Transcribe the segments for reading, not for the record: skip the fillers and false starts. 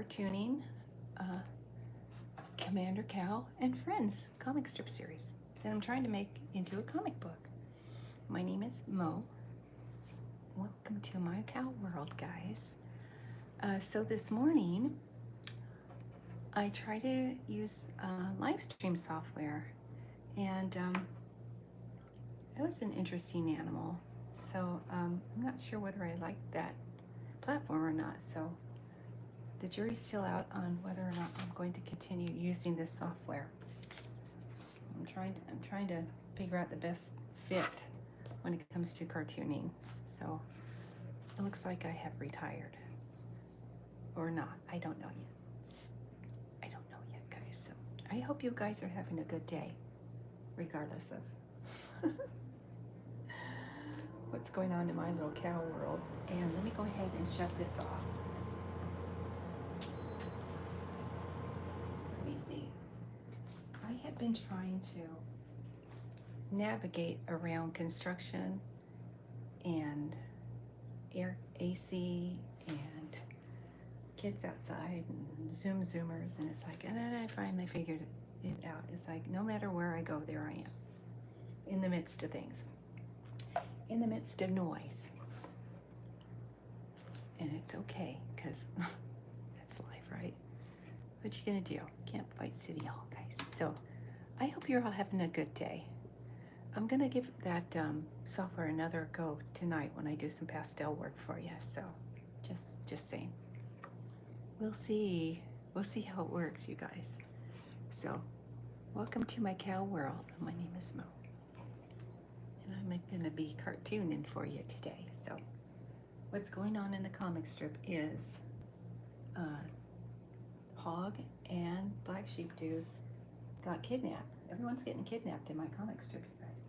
cartooning uh, Commander Cal and Friends comic strip series that I'm trying to make into a comic book. My name is Mo. Welcome to my cow world, guys. So this morning, I try to use live stream software, and it was an interesting animal. So I'm not sure whether I like that platform or not. So the jury's still out on whether or not I'm going to continue using this software. I'm trying to figure out the best fit when it comes to cartooning. So it looks like I have retired or not. I don't know yet. I don't know yet, guys. So I hope you guys are having a good day, regardless of what's going on in my little cow world. And let me go ahead and shut this off. Let me see. I have been trying to navigate around construction and air AC and kids outside and zoomers, and it's like, and then I finally figured it out. It's like no matter where I go, there I am, in the midst of things, in the midst of noise. And it's okay, because that's life, right? What you gonna do? Can't fight City Hall, guys. So I hope you're all having a good day. I'm gonna give that software another go tonight when I do some pastel work for you. So just saying. We'll see how it works, you guys. So welcome to my cow world. My name is Mo, and I'm gonna be cartooning for you today. So what's going on in the comic strip is Hog and Black Sheep Dude got kidnapped. Everyone's getting kidnapped in my comic strip, you guys.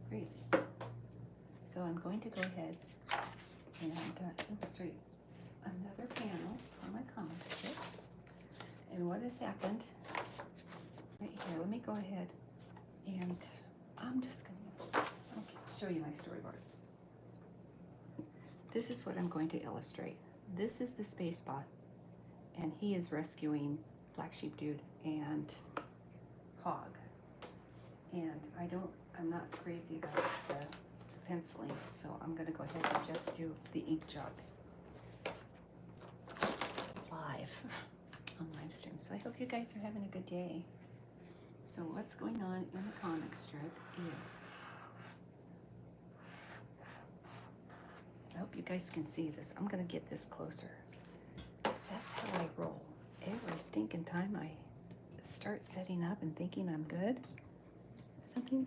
Crazy. So I'm going to go ahead and illustrate another panel on my comic strip. And what has happened right here, let me go ahead and I'm just gonna show you my storyboard. This is what I'm going to illustrate. This is the Space Bot, and he is rescuing Black Sheep Dude and Hog. And I'm not crazy about the penciling, so I'm gonna go ahead and just do the ink job live on live stream. So I hope you guys are having a good day. So what's going on in the comic strip is, I hope you guys can see this. I'm gonna get this closer, because that's how I roll. Every stinking time I start setting up and thinking I'm good, something,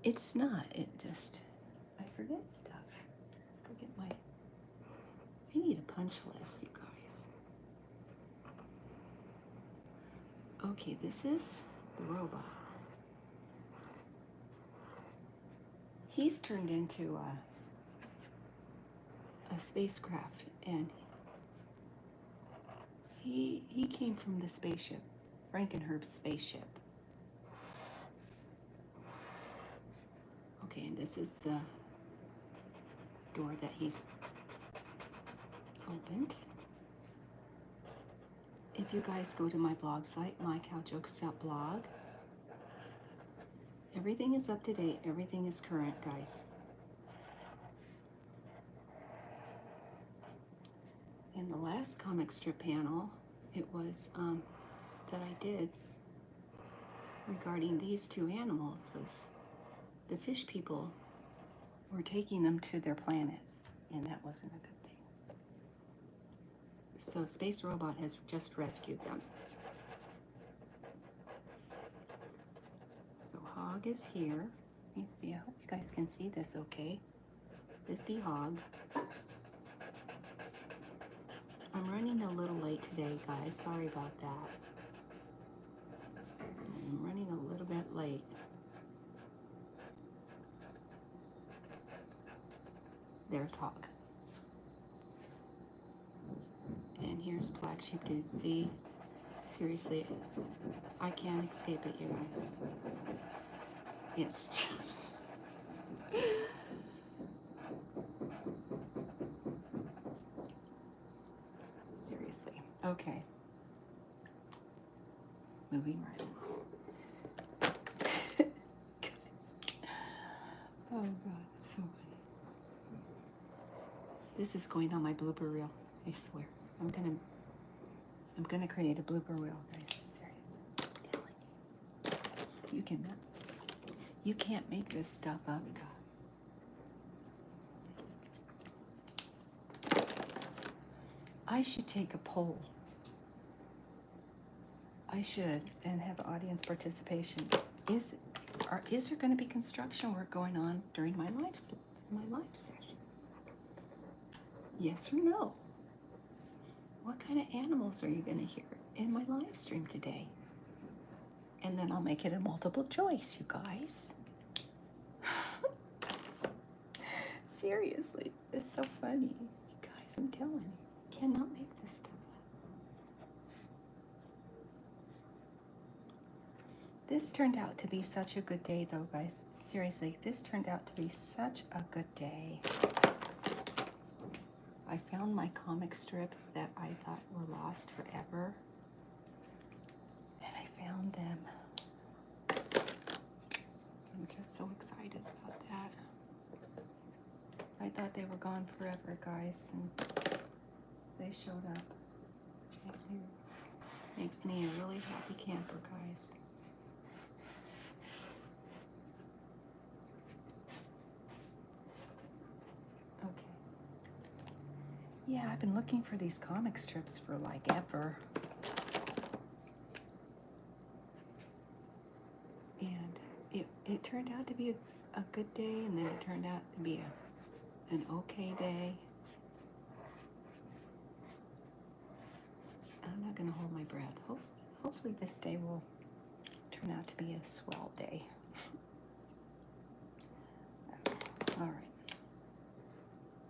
it's not. It just, I forget stuff. I need a punch list, you guys. Okay, this is the robot. He's turned into a spacecraft, and he came from the spaceship, Frankenherb's spaceship. Okay, and this is the door that he's opened. If you guys go to my blog site, mycowjokes.blog, everything is up to date, everything is current, guys. In the last comic strip panel, it was that I did regarding these two animals was the fish people were taking them to their planet, and that wasn't a good thing. So Space Robot has just rescued them. So Hog is here. Let me see, I hope you guys can see this okay. This be Hog. I'm running a little late today, guys. Sorry about that. I'm running a little bit late. There's Hog. And here's Black Sheep Dude. See? Seriously, I can't escape it, you guys. Yes. Okay. Moving right along. Oh God, so funny. This is going on my blooper reel. I swear. I'm gonna create a blooper reel, guys. I'm serious. I'm telling you. You can't make this stuff up, God. I should take a poll. I should, and have audience participation. Is there going to be construction work going on during my live session? Yes or no? What kind of animals are you going to hear in my live stream today? And then I'll make it a multiple choice, you guys. Seriously, it's so funny. You guys, I'm telling you, cannot make this stuff up. This turned out to be such a good day, though, guys. Seriously, this turned out to be such a good day. I found my comic strips that I thought were lost forever. And I found them. I'm just so excited about that. I thought they were gone forever, guys, and they showed up. Makes me a really happy camper, guys. Okay. Yeah, I've been looking for these comic strips for like ever. And it turned out to be a good day, and then it turned out to be an okay day. I'm not gonna hold my breath. Hopefully this day will turn out to be a swell day. All right.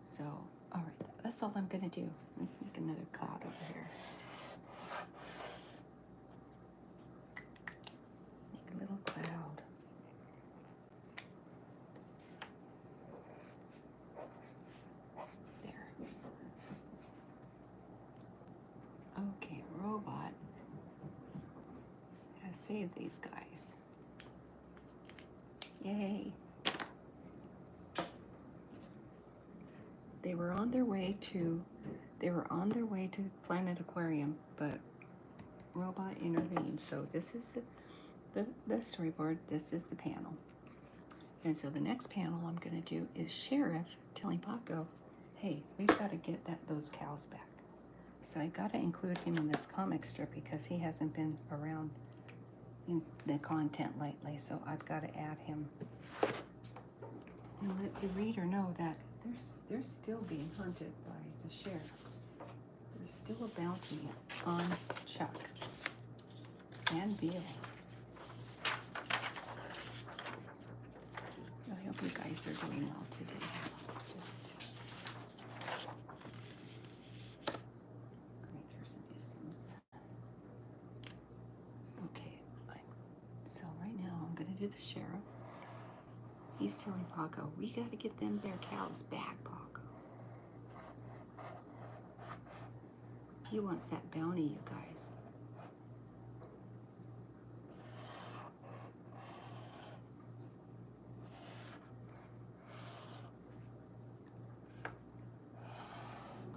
So, all right, that's all I'm gonna do. Let's make another cloud over here. Make a little cloud. Okay, robot has saved these guys. Yay. They were on their way to Planet Aquarium, but robot intervened. So this is the storyboard, this is the panel. And so the next panel I'm gonna do is Sheriff telling Paco, hey, we've got to get those cows back. So I got to include him in this comic strip because he hasn't been around in the content lately. So I've got to add him and let the reader know that they're still being hunted by the sheriff. There's still a bounty on Chuck and Bill. I hope you guys are doing well today. Just here's some isms. Okay, so right now I'm gonna do the sheriff. He's telling Paco, we gotta get their cows back, Paco. He wants that bounty, you guys.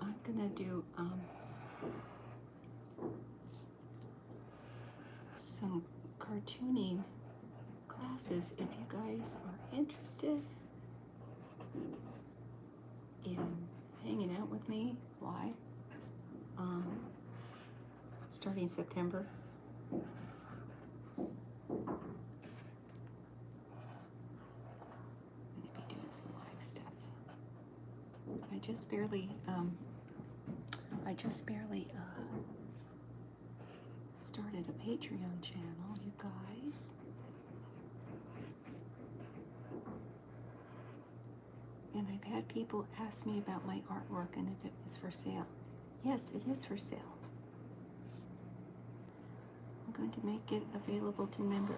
I'm gonna do some cartooning classes if you guys are interested in hanging out with me live, starting September. I'm gonna be doing some live stuff. I just barely started a Patreon channel, you guys. And I've had people ask me about my artwork and if it was for sale. Yes, it is for sale. I'm going to make it available to members.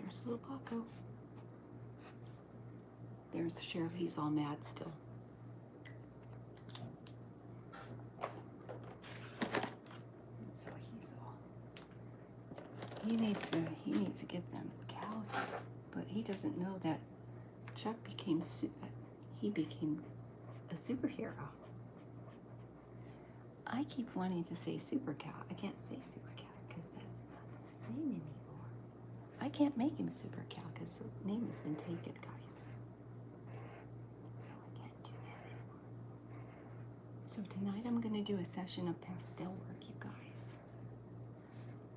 There's little Paco. There's the sheriff. He's all mad still. And so he's all. He needs to get them cows, but he doesn't know that Chuck became a superhero. I keep wanting to say super cow. I can't say super cow because that's not the same anymore. I can't make him a super cow because the name has been taken, guys. So I can't do that anymore. So tonight I'm going to do a session of pastel work, you guys.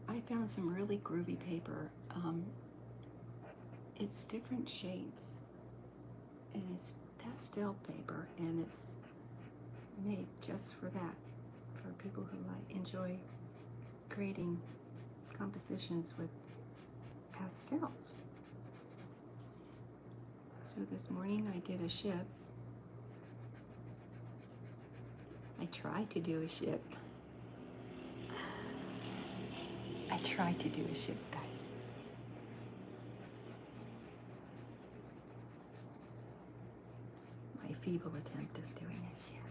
I found some really groovy paper. It's different shades, and it's pastel paper, and it's made just for that, for people who enjoy creating compositions with pastels. So this morning I did a ship. I tried to do a ship. I tried to do a ship, guys. My feeble attempt of doing a ship.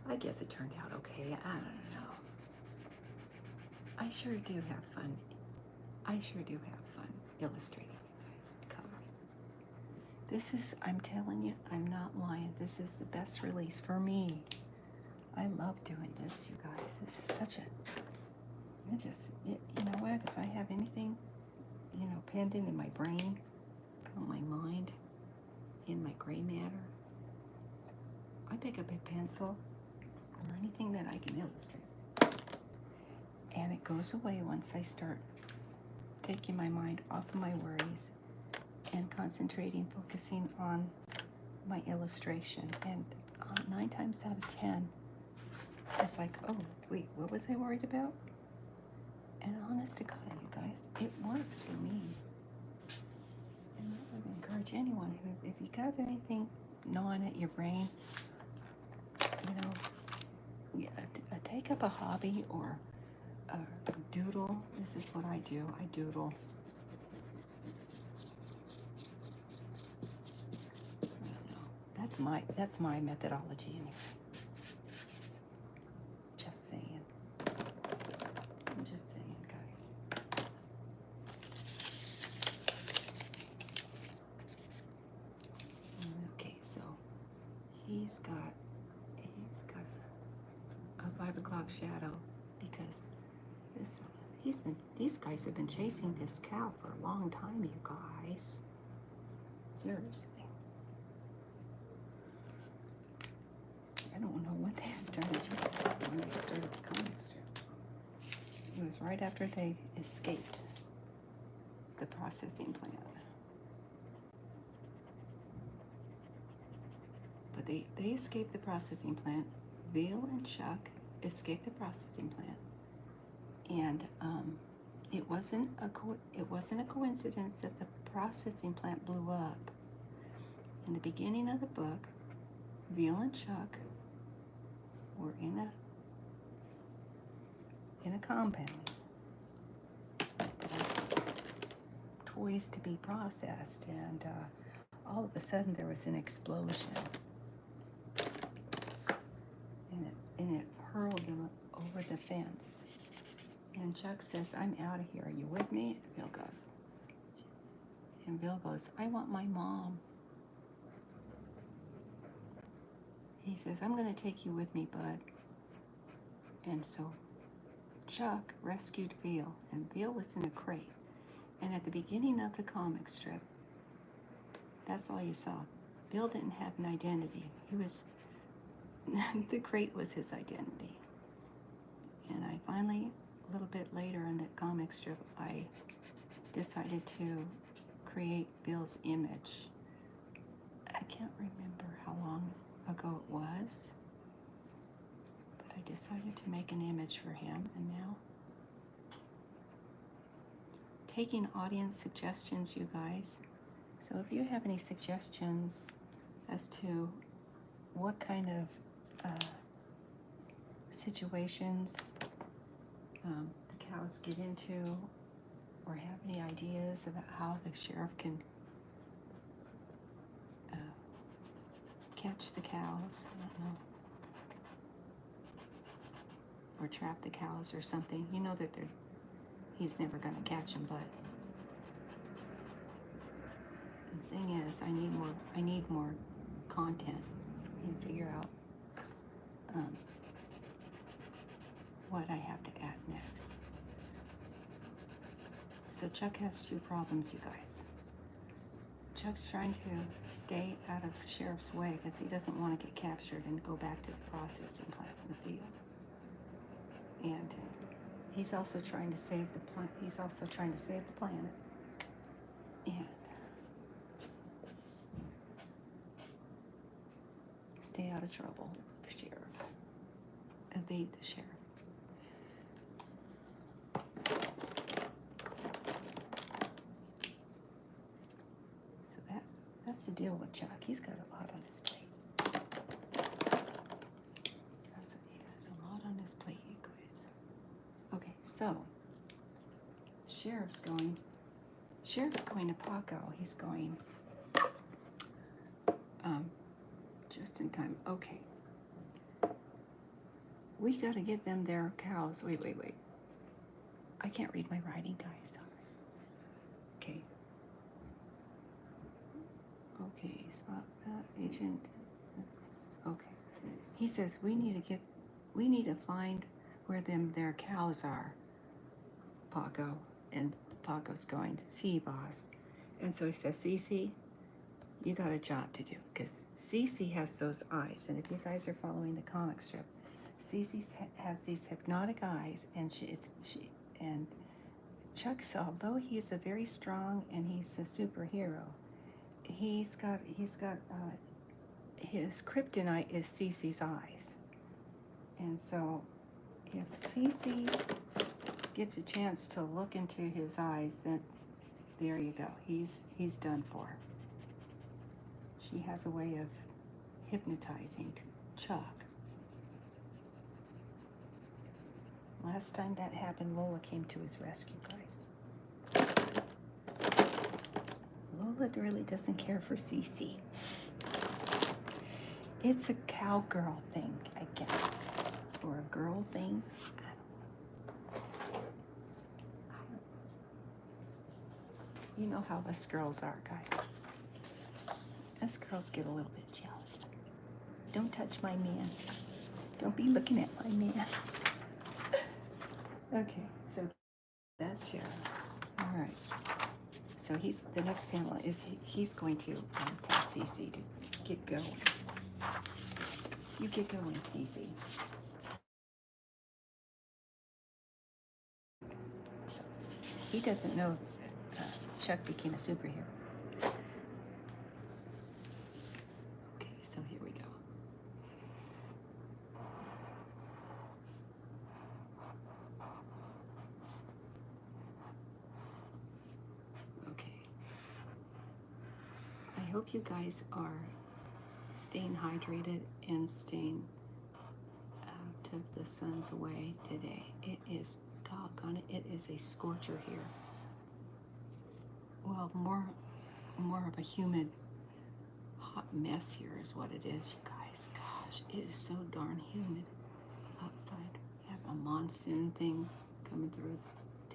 I guess it turned out okay. I don't know. I sure do have fun. I sure do have fun illustrating, coloring. This is, I'm telling you, I'm not lying. This is the best release for me. I love doing this, you guys. This is such a, you know what, if I have anything, pending in my brain, on my mind, in my gray matter, I pick up a pencil or anything that I can illustrate. And it goes away once I start taking my mind off of my worries and concentrating, focusing on my illustration. And 9 times out of 10, it's like, oh, wait, what was I worried about? And honest to God, you guys, it works for me. And I would encourage anyone who, if you got anything gnawing at your brain, take up a hobby or doodle. This is what I do. I doodle. I don't know. That's my methodology anyway. Just saying. I'm just saying, guys. Okay, so he's got a 5 o'clock shadow because these guys have been chasing this cow for a long time, you guys. Seriously. I don't know when they started the comic strip. It was right after they escaped the processing plant. But they escaped the processing plant. Veal and Chuck escaped the processing plant. And it wasn't a coincidence that the processing plant blew up. In the beginning of the book, Veal and Chuck were in a compound, toys to be processed, and all of a sudden there was an explosion, and it hurled them over the fence. And Chuck says, "I'm out of here. Are you with me?" And Bill goes, "I want my mom." He says, "I'm going to take you with me, bud." And so Chuck rescued Veal, and Veal was in a crate. And at the beginning of the comic strip, that's all you saw. Bill didn't have an identity. The crate was his identity. And I finally, a little bit later in the comic strip, I decided to create Bill's image. I can't remember how long ago it was, but I decided to make an image for him. And now, taking audience suggestions, you guys. So if you have any suggestions as to what kind of situations the cows get into, or have any ideas about how the sheriff can catch the cows, I don't know, or trap the cows or something. You know that he's never going to catch them, but the thing is, I need more content and figure out what I have to add next. So Chuck has two problems, you guys. Chuck's trying to stay out of Sheriff's way because he doesn't want to get captured and go back to the processing plant in the field. And he's also trying to save the planet. He's also trying to save the planet. And stay out of trouble with the sheriff. Evade the sheriff. So that's the deal with Chuck. He's got a lot on his plate. He has a lot on his plate, you guys. Okay, so Sheriff's going to Paco. He's going just in time. Okay. We got to get them their cows. Wait. I can't read my writing, guys. Sorry. Okay. Okay, spot agent. Okay. He says we need to find where their cows are, Paco. And Paco's going to see boss. And so he says, Cece, you got a job to do, because Cece has those eyes. And if you guys are following the comic strip, Cece has these hypnotic eyes, and and Chuck, although he's a very strong and he's a superhero, he's got his kryptonite is Cece's eyes. And so if Cece gets a chance to look into his eyes, then there you go. He's done for. She has a way of hypnotizing Chuck. Last time that happened, Lola came to his rescue, guys. Lola really doesn't care for Cece. It's a cowgirl thing, I guess. Or a girl thing. I don't know. You know how us girls are, guys. Us girls get a little bit jealous. Don't touch my man. Don't be looking at my man. Okay, so that's Sheriff. All right. So the next panel is he's going to tell Cece to get going. You get going, Cece. So he doesn't know Chuck became a superhero. Okay, so here we go. Okay. I hope you guys are staying hydrated and staying out of the sun's way today. It is, doggone it, it is a scorcher here. Well, more of a humid, hot mess here is what it is, you guys. Gosh, it is so darn humid outside. We have a monsoon thing coming through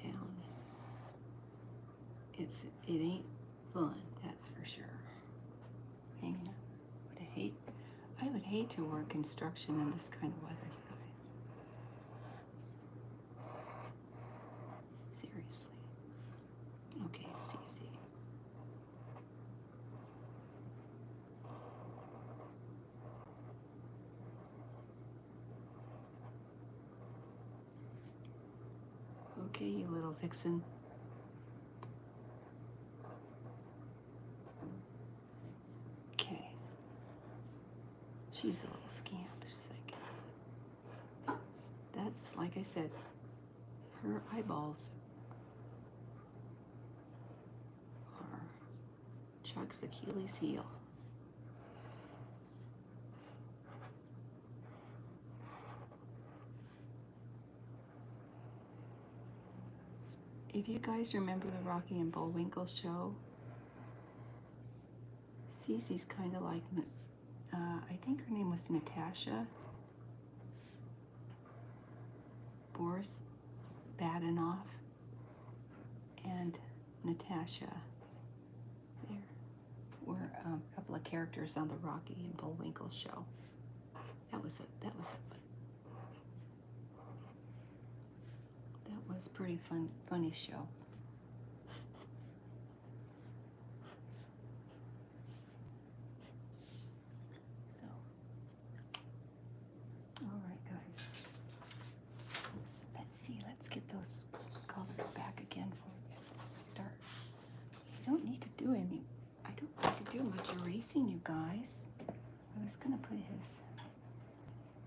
town. It ain't fun, that's for sure. Hang on. I would hate to work construction in this kind of weather, you guys. Seriously. Okay, Cece. Okay, you little vixen. Okay. She's a little scamp, she's like. That's, like I said, her eyeballs are Chuck's Achilles heel. If you guys remember the Rocky and Bullwinkle show, Cece's kind of like, I think her name was Natasha Boris Badenoff, and Natasha. There were a couple of characters on the Rocky and Bullwinkle show. That was pretty funny show. So, all right, guys. Let's see. Let's get those colors back again for you. Start. You don't need to do any. I don't need to do much erasing, you guys. I was gonna put his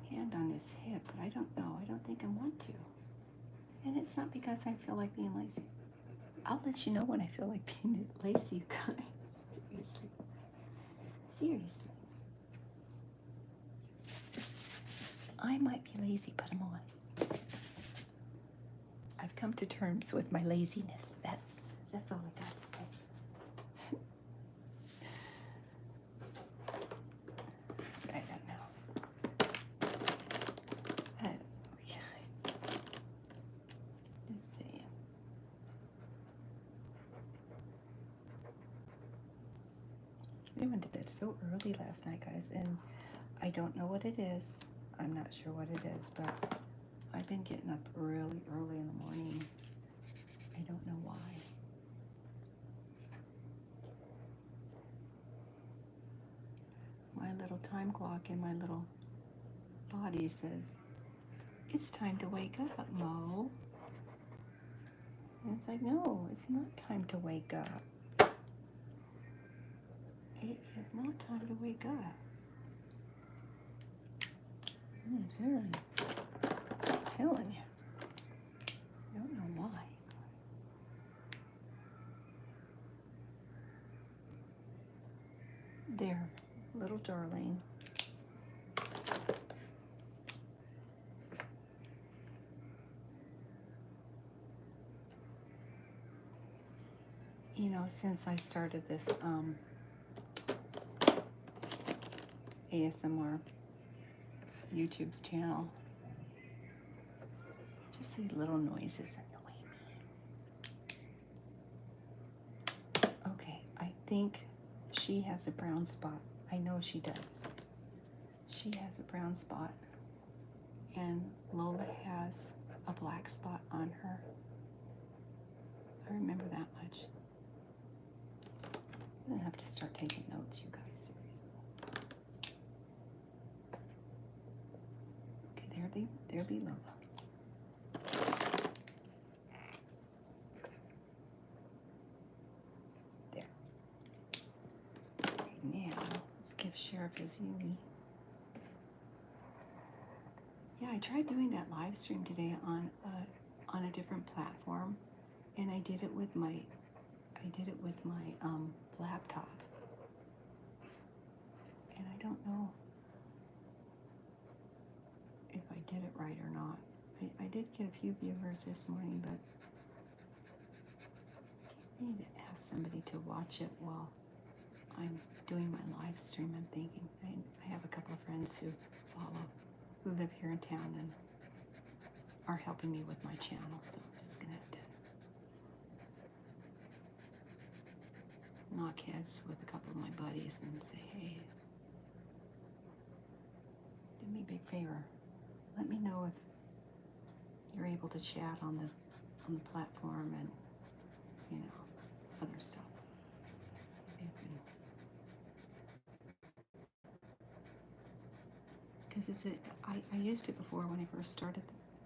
hand on his hip, but I don't know. I don't think I want to. And it's not because I feel like being lazy. I'll let you know when I feel like being lazy, you guys. Seriously. Seriously. I might be lazy, but I'm honest. I've come to terms with my laziness. That's all I got to say. I don't know. I don't know, guys. Let's see. We went to bed so early last night, guys, and I don't know what it is. I'm not sure what it is, but I've been getting up really early in the morning. I don't know why. My little time clock in my little body says, it's time to wake up, Mo. And it's like, no, it's not time to wake up. It is not time to wake up. I'm telling you. I don't know why. There, little darling. You know, since I started this ASMR YouTube's channel, just these little noises annoy me. Okay, I think she has a brown spot. I know she does. She has a brown spot, and Lola has a black spot on her. I remember that much. I'm gonna have to start taking notes, you guys, seriously. Okay, there be Lola. There. Okay, now, let's give Sheriff his uni. Yeah, I tried doing that live stream today on a different platform, and I did it with my laptop, and I don't know if I did it right or not. I did get a few viewers this morning, but I need to ask somebody to watch it while I'm doing my live stream. I'm thinking I have a couple of friends who live here in town and are helping me with my channel, so I'm just gonna have to knock heads with a couple of my buddies and say, hey, do me a big favor. Let me know if you're able to chat on the platform and, you know, other stuff. Because I used it before when I first started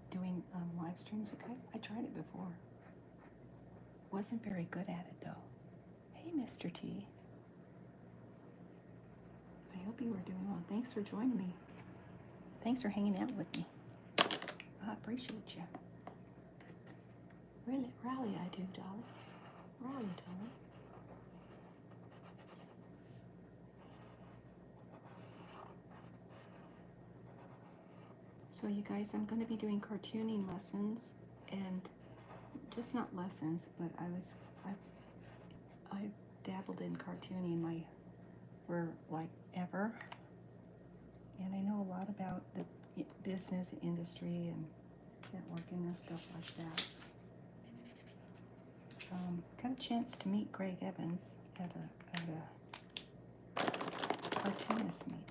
doing live streams, you guys. I tried it before. Wasn't very good at it though. Hey, Mr. T. I hope you are doing well. Thanks for joining me. Thanks for hanging out with me. I appreciate you. Really, rally I do, darling. Rally, darling. So you guys, I'm going to be doing cartooning lessons and just not lessons, but I dabbled in cartooning for like ever, and I know a lot about the business industry and networking and stuff like that. Got a chance to meet Greg Evans at a cartoonist meeting,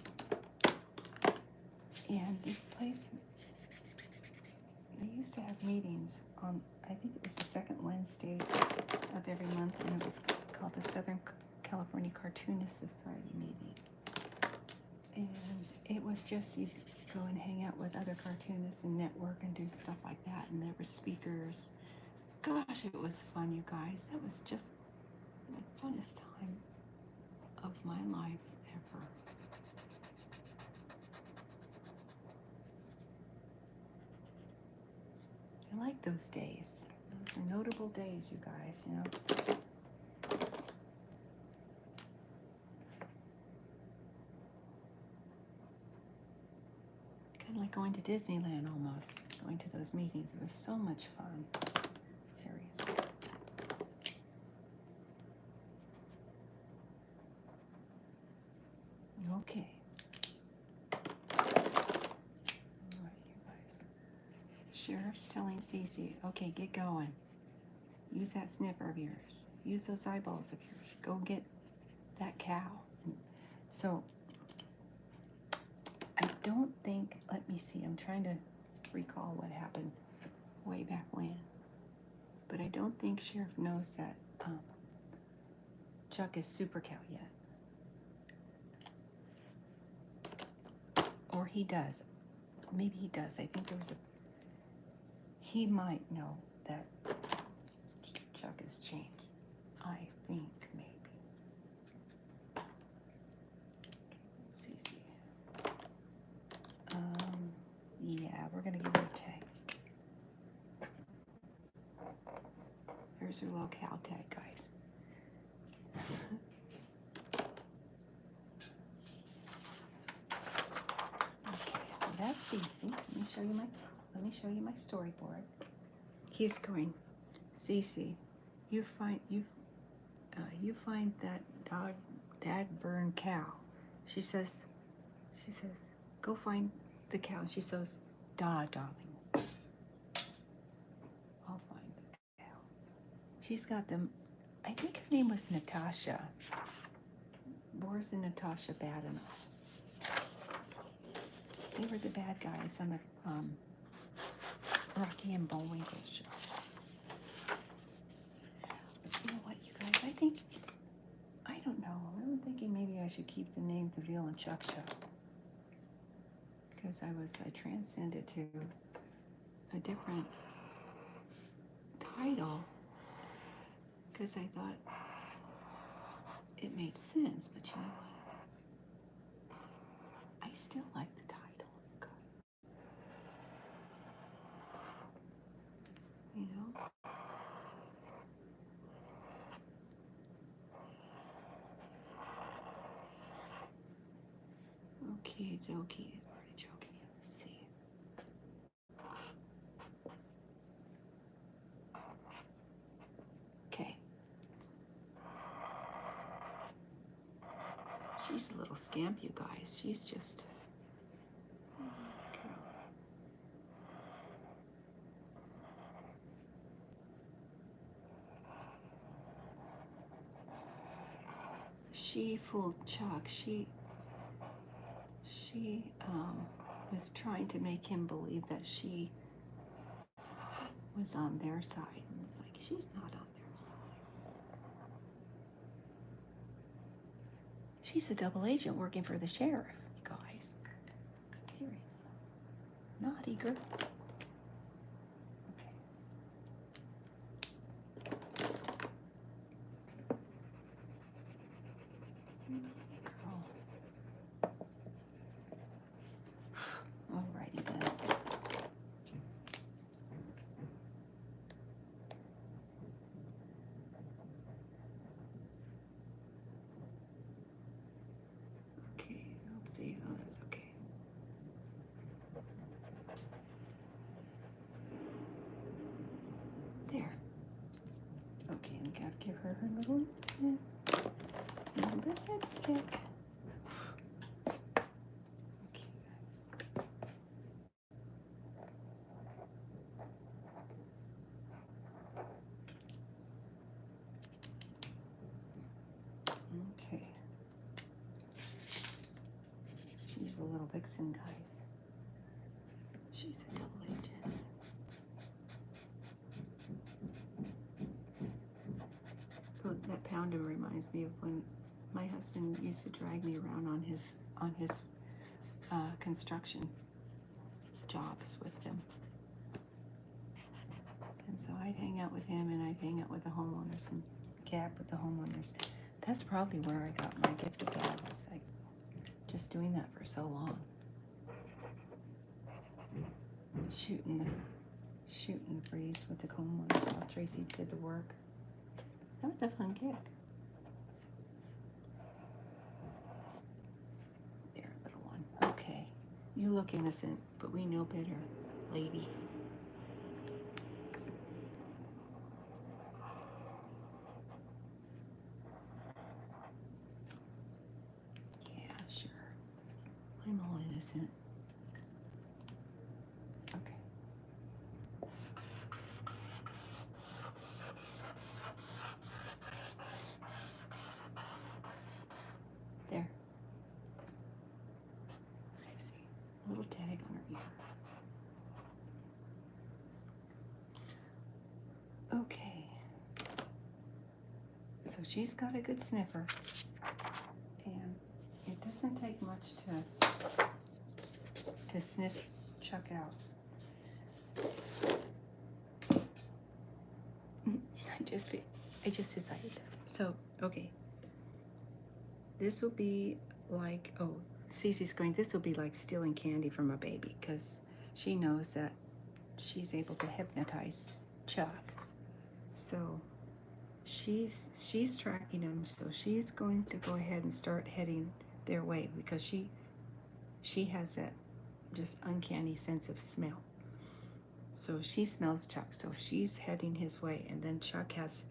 and this place, they used to have meetings on, I think it was the second Wednesday of every month, and it was called the Southern California Cartoonist Society meeting. And it was just, you go and hang out with other cartoonists and network and do stuff like that, and there were speakers. Gosh, it was fun, you guys. That was just the funnest time of my life ever. I like those days. Those are notable days, you guys, you know. Kind of like going to Disneyland almost, going to those meetings. It was so much fun. Seriously. Okay. All right, you guys. Sheriff's telling Cece, okay, get going. Use that sniffer of yours. Use those eyeballs of yours. Go get that cow. So, I don't think, let me see, I'm trying to recall what happened way back when. But I don't think Sheriff knows that Chuck is Super Cow yet. Or he does. Maybe he does. I think there was he might know that Chuck has changed. I think maybe. Okay, let's see. Yeah, we're gonna give her a tag. There's her little cow tag, guys. Okay, so that's Cece. Let me show you my storyboard. He's going, Cece, you find that dad burned cow. She says, go find the cow. She says, darling. I'll find the cow. She's got them. I think her name was Natasha. Boris and Natasha Badenoch. They were the bad guys on the Rocky and Bullwinkle show. You know what, you guys? I don't know. I'm thinking maybe I should keep the name The Veal and Chuck Show. Because I transcended to a different title. Because I thought it made sense, but you know what? I still like the title, guys. You know? Okay, dokie. Artichoke. Let's see. Okay. She's a little scamp, you guys. She's just... She fooled Chuck. She was trying to make him believe that she was on their side. And it's like, she's not on their side. She's a double agent working for the sheriff, you guys. Serious. Naughty girl. Alrighty then. Okay, oopsie. Oh, that's okay. There. little lipstick. Okay, guys. Okay. She's a little vixen, guys. She's a double agent. Oh, that pounder reminds me of when my husband used to drag me around on his construction jobs with him. And so I'd hang out with him and I'd hang out with the homeowners and gab with the homeowners. That's probably where I got my gift of gab, was like just doing that for so long. Shooting the breeze with the homeowners while Tracy did the work. That was a fun gig. There, little one. Okay. You look innocent, but we know better, lady. Yeah, sure. I'm all innocent. Okay. There. Susie. A little tag on her ear. Okay. So she's got a good sniffer. And it doesn't take much to sniff Chuck out. I just decided. So, okay. This will be like, oh, Cece's going, this will be like stealing candy from a baby, because she knows that she's able to hypnotize Chuck. So she's tracking him, so she's going to go ahead and start heading their way, because she has that just uncanny sense of smell. So she smells Chuck, so she's heading his way, and then Chuck has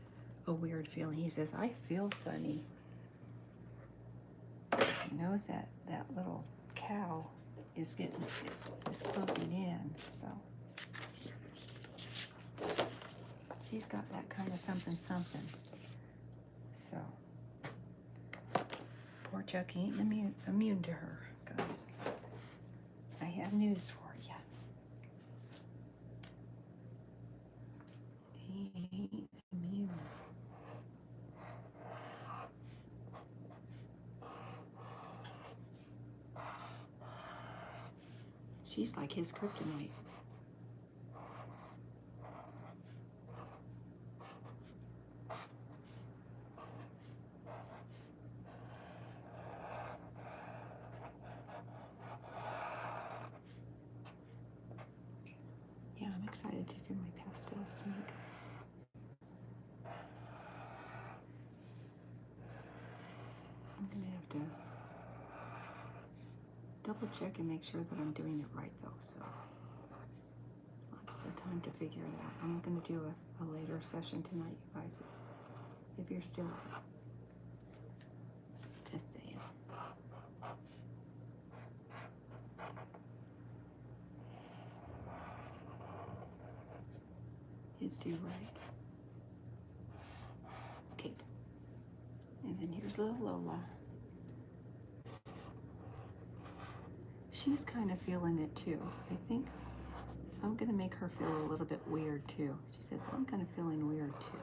a weird feeling. He says, I feel funny. Because he knows that that little cow is closing in, so she's got that kind of something. So poor Chuck ain't immune to her, guys. I have news for you. He ain't immune. She's like his kryptonite. Yeah, I'm excited to do my pastels tonight, guys. I'm gonna have to double check and make sure that I'm doing it right, though, so lots of time to figure it out. I'm gonna do a later session tonight, you guys, if you're still up. So just saying. His do right. It's Kate. And then here's little Lola. She's kind of feeling it too. I think I'm gonna make her feel a little bit weird too. She says, I'm kind of feeling weird too.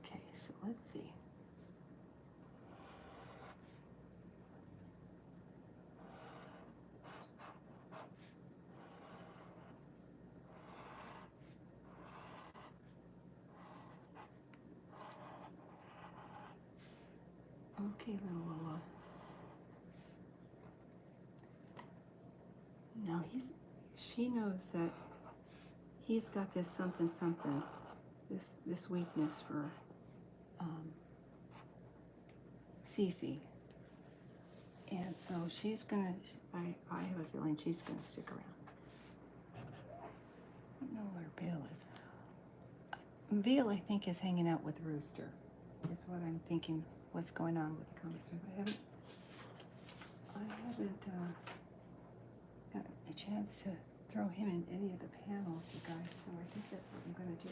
Okay, so let's see. Okay, little Lola. Now she knows that he's got this something, this weakness for Cece. And so she's gonna, I have a feeling she's gonna stick around. I don't know where Bill is. Bill, I think, is hanging out with Rooster, is what I'm thinking, what's going on with the comic strip. I haven't got a chance to throw him in any of the panels, you guys, so I think that's what I'm gonna do.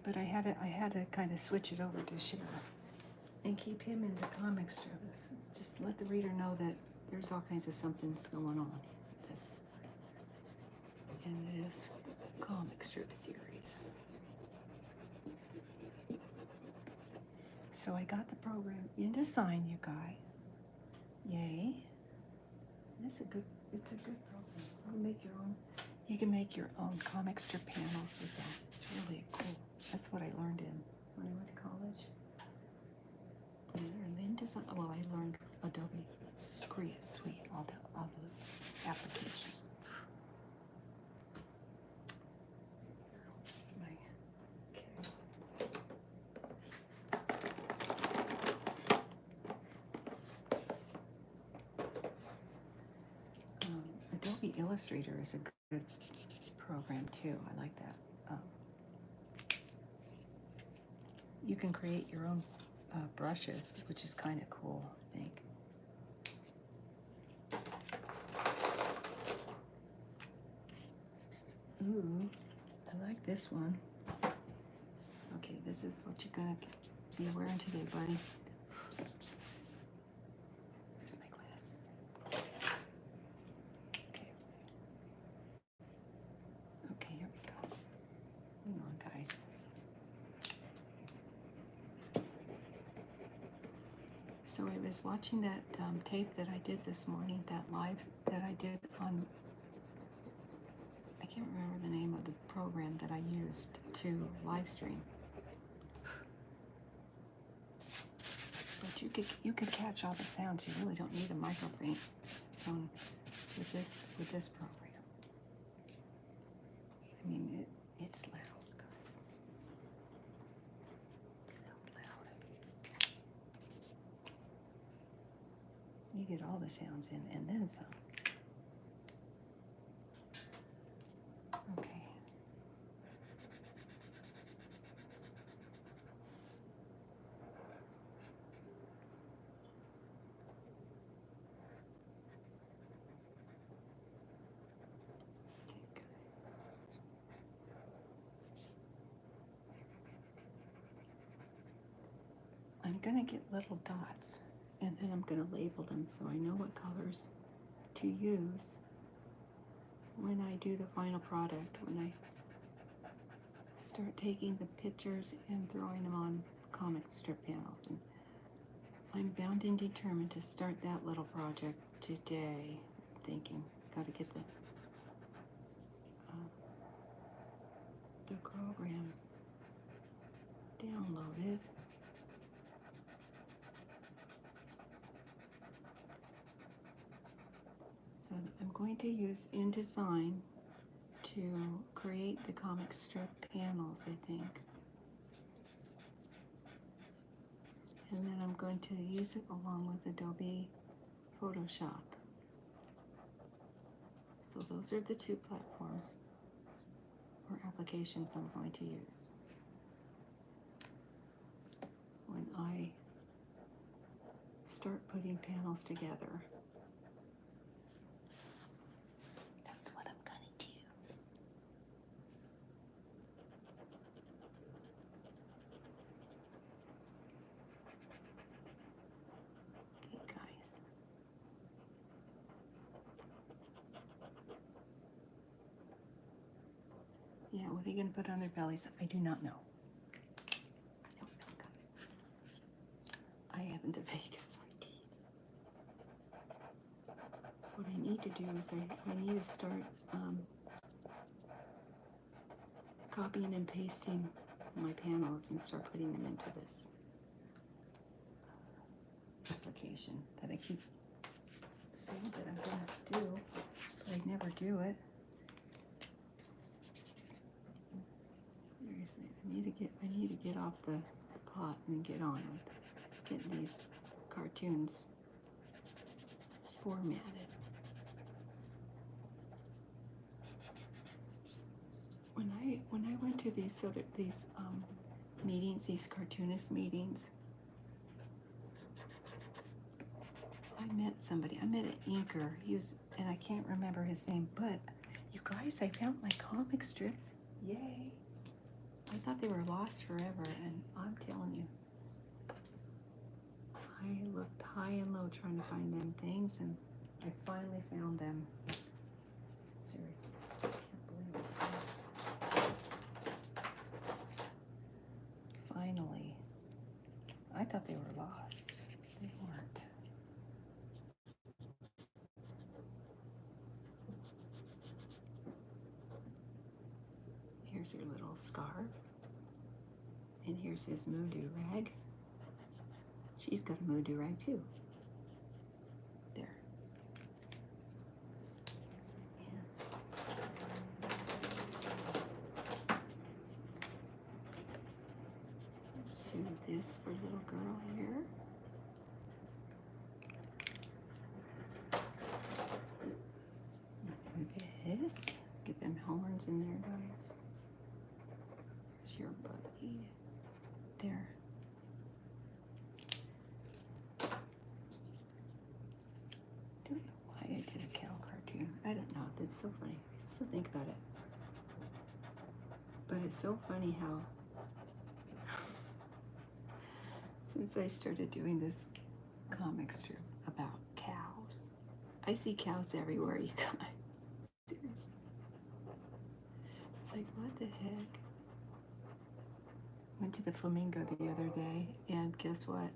But I had to kind of switch it over to Sheriff and keep him in the comic strips. Just let the reader know that there's all kinds of somethings going on that's in this comic strip series. So I got the program InDesign, you guys. Yay. It's a good program. You can make your own comic strip panels with that. It's really cool. That's what I learned when I went to college. I learned InDesign. Well, I learned Adobe Create Suite, all those applications. Let's see here. Where's my Adobe Illustrator is a good program too. I like that. You can create your own brushes, which is kind of cool, I think. Ooh, I like this one. Okay, this is what you're gonna be wearing today, buddy. Where's my glasses? Okay, here we go. Hang on, guys. So I was watching that tape that I did this morning, that live that I did on, I can't remember the name of the program that I used to live stream. But you could catch all the sounds. You really don't need a microphone with this program. I mean, it's loud. You get all the sounds in and then some. Okay. I'm gonna get little dots, and then I'm gonna label them so I know what colors to use when I do the final product, when I start taking the pictures and throwing them on comic strip panels. And I'm bound and determined to start that little project today. I'm thinking, gotta get the program downloaded. So I'm going to use InDesign to create the comic strip panels, I think. And then I'm going to use it along with Adobe Photoshop. So those are the two platforms or applications I'm going to use when I start putting panels together. That's what I'm gonna do. Okay, guys. Yeah, what are they gonna put on their bellies? I do not know. I don't know, guys. I haven't the vaguest idea. What I need to do is I need to start copying and pasting my panels and start putting them into this application that I keep saying that I'm going to do, but I never do it. Seriously, I need to get off the pot and get on with getting these cartoons formatted. When I went to these meetings, these cartoonist meetings, I met somebody. I met an inker. And I can't remember his name, but you guys, I found my comic strips. Yay! I thought they were lost forever, and I'm telling you, I looked high and low trying to find them things, and I finally found them. Seriously, I can't believe it. Finally. I thought they were lost. They weren't. Here's your little scarf. And here's his moo-doo rag. She's got a moo-doo rag too. There. Let's do this for little girl here. And this. Get them horns in there, guys. There's your buddy. There. I don't know why I did a cow cartoon. I don't know. That's so funny. I still think about it. But it's so funny how since I started doing this comic strip about cows, I see cows everywhere, you guys. Seriously. It's like, what the heck? Went to the Flamingo the other day, and guess what?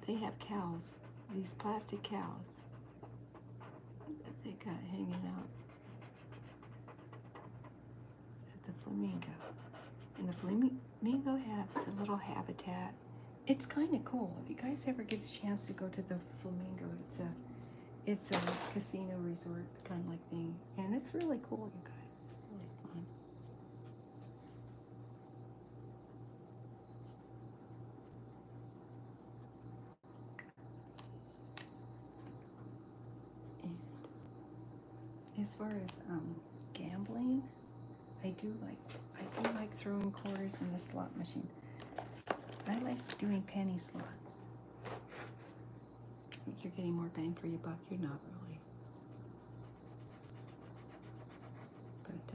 They have cows, these plastic cows that they got hanging out at the Flamingo. And the Flamingo has a little habitat. It's kind of cool. If you guys ever get a chance to go to the Flamingo, it's a casino resort kind of like thing, and it's really cool, you guys. Really fun. And as far as gambling, I do like throwing quarters in the slot machine. I like doing penny slots. I think you're getting more bang for your buck. You're not really. But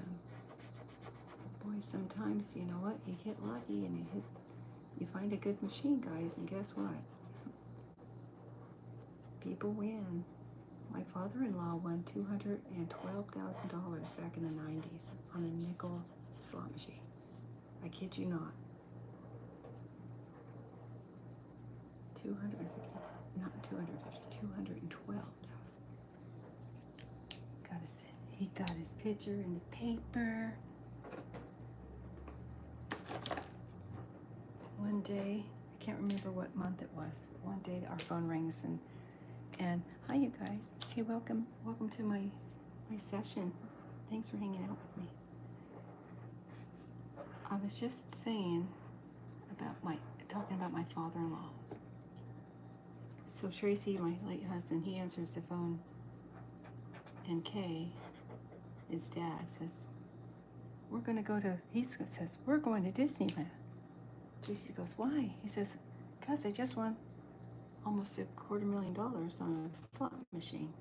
boy, sometimes you know what? You get lucky and you find a good machine, guys, and guess what? People win. My father-in-law won $212,000 back in the 90s on a nickel slot machine. I kid you not. 212,000. He got his picture in the paper. One day, I can't remember what month it was. One day our phone rings and hi you guys. Hey, welcome to my session. Thanks for hanging out with me. I was just saying talking about my father-in-law. So Tracy, my late husband, he answers the phone, and Kay, his dad, says, we're going to Disneyland. Tracy goes, why? He says, because I just won almost $250,000 on a slot machine.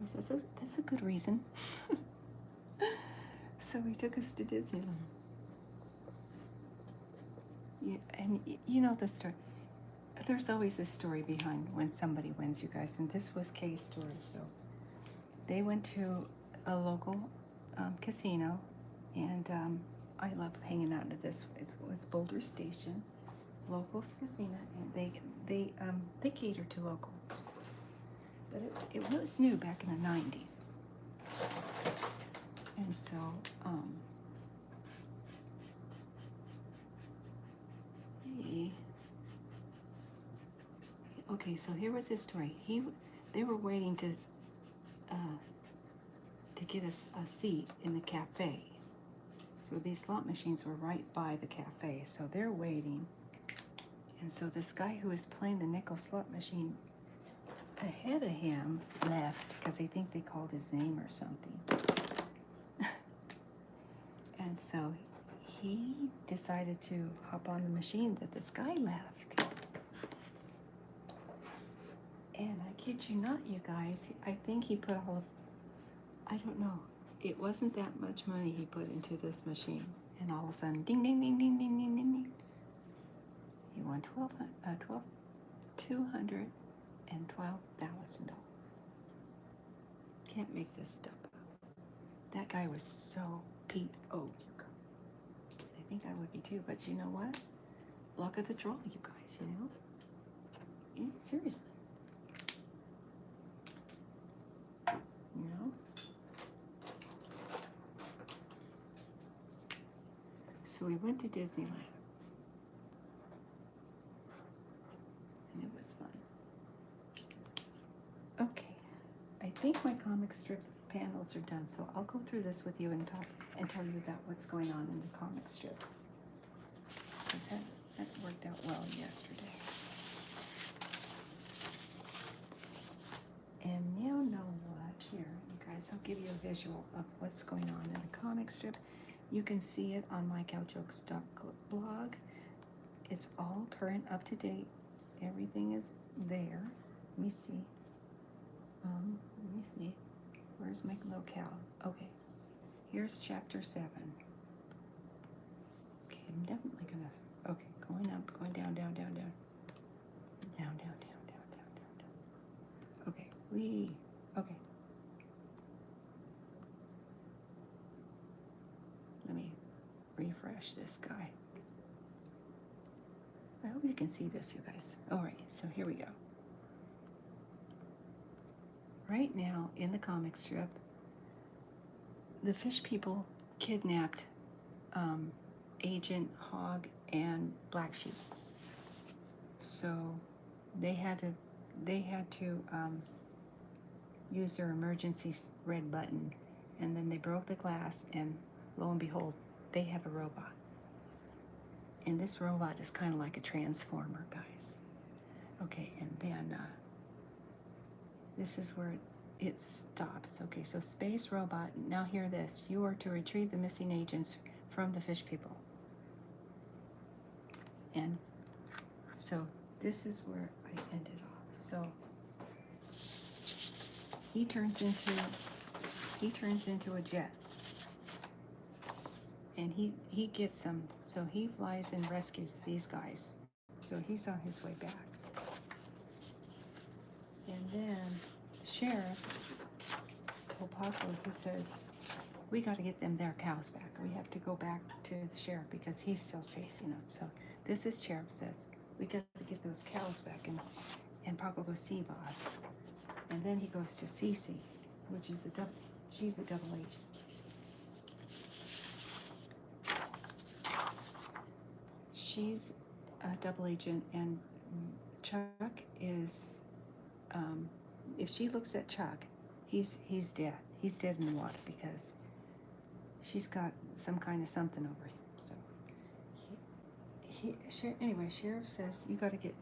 He says, that's a good reason. So he took us to Disneyland. Yeah, and you know the story. There's always a story behind when somebody wins, you guys, and this was Kay's story. So they went to a local casino, and I love hanging out at this. It was Boulder Station, locals casino, and they cater to locals. But it was new back in the 90s, and so okay, so here was his story. They were waiting to get us a seat in the cafe. So these slot machines were right by the cafe, so they're waiting. And so this guy who was playing the nickel slot machine ahead of him left because I think they called his name or something. And so he decided to hop on the machine that this guy left. And I kid you not, you guys, I think he put all of, I don't know, it wasn't that much money he put into this machine. And all of a sudden, ding, ding, ding, ding, ding, ding, ding, ding. He won $212,000. Can't make this stuff up. That guy was so P.O. I think I would be too, but you know what? Luck of the draw, you guys, you know? Yeah, seriously. You know? So we went to Disneyland. And it was fun. Okay. I think my comic strips panels are done, so I'll go through this with you and talk and tell you about what's going on in the comic strip. Because that worked out well yesterday. And you know what? Here, you guys, I'll give you a visual of what's going on in the comic strip. You can see it on my cowjokes.blog. It's all current, up to date. Everything is there. Let me see. Where's my locale? Okay. Here's chapter 7. Okay, I'm definitely gonna. Okay, going up, going down, down, down, down. Down, down, down, down, down, down, down. Okay, okay. Let me refresh this guy. I hope you can see this, you guys. Alright, so here we go. Right now, in the comic strip, the fish people kidnapped Agent Hog and Black Sheep. So they had to use their emergency red button, and then they broke the glass, and lo and behold, they have a robot. And this robot is kind of like a transformer, guys. Okay, and then this is where it stops. Okay, so space robot, now hear this. You are to retrieve the missing agents from the fish people. And so this is where I ended off. So he turns into a jet. And he gets them, so he flies and rescues these guys. So he's on his way back. And then Sheriff told Paco, he says, we got to get them their cows back. We have to go back to the sheriff because he's still chasing them. So this is Sheriff says, we got to get those cows back. And Paco goes, see Bob. And then he goes to Cece, which is she's a double agent. She's a double agent, and Chuck is, if she looks at Chuck, he's dead. He's dead in the water because she's got some kind of something over him. So, anyway, Sheriff says, you got to get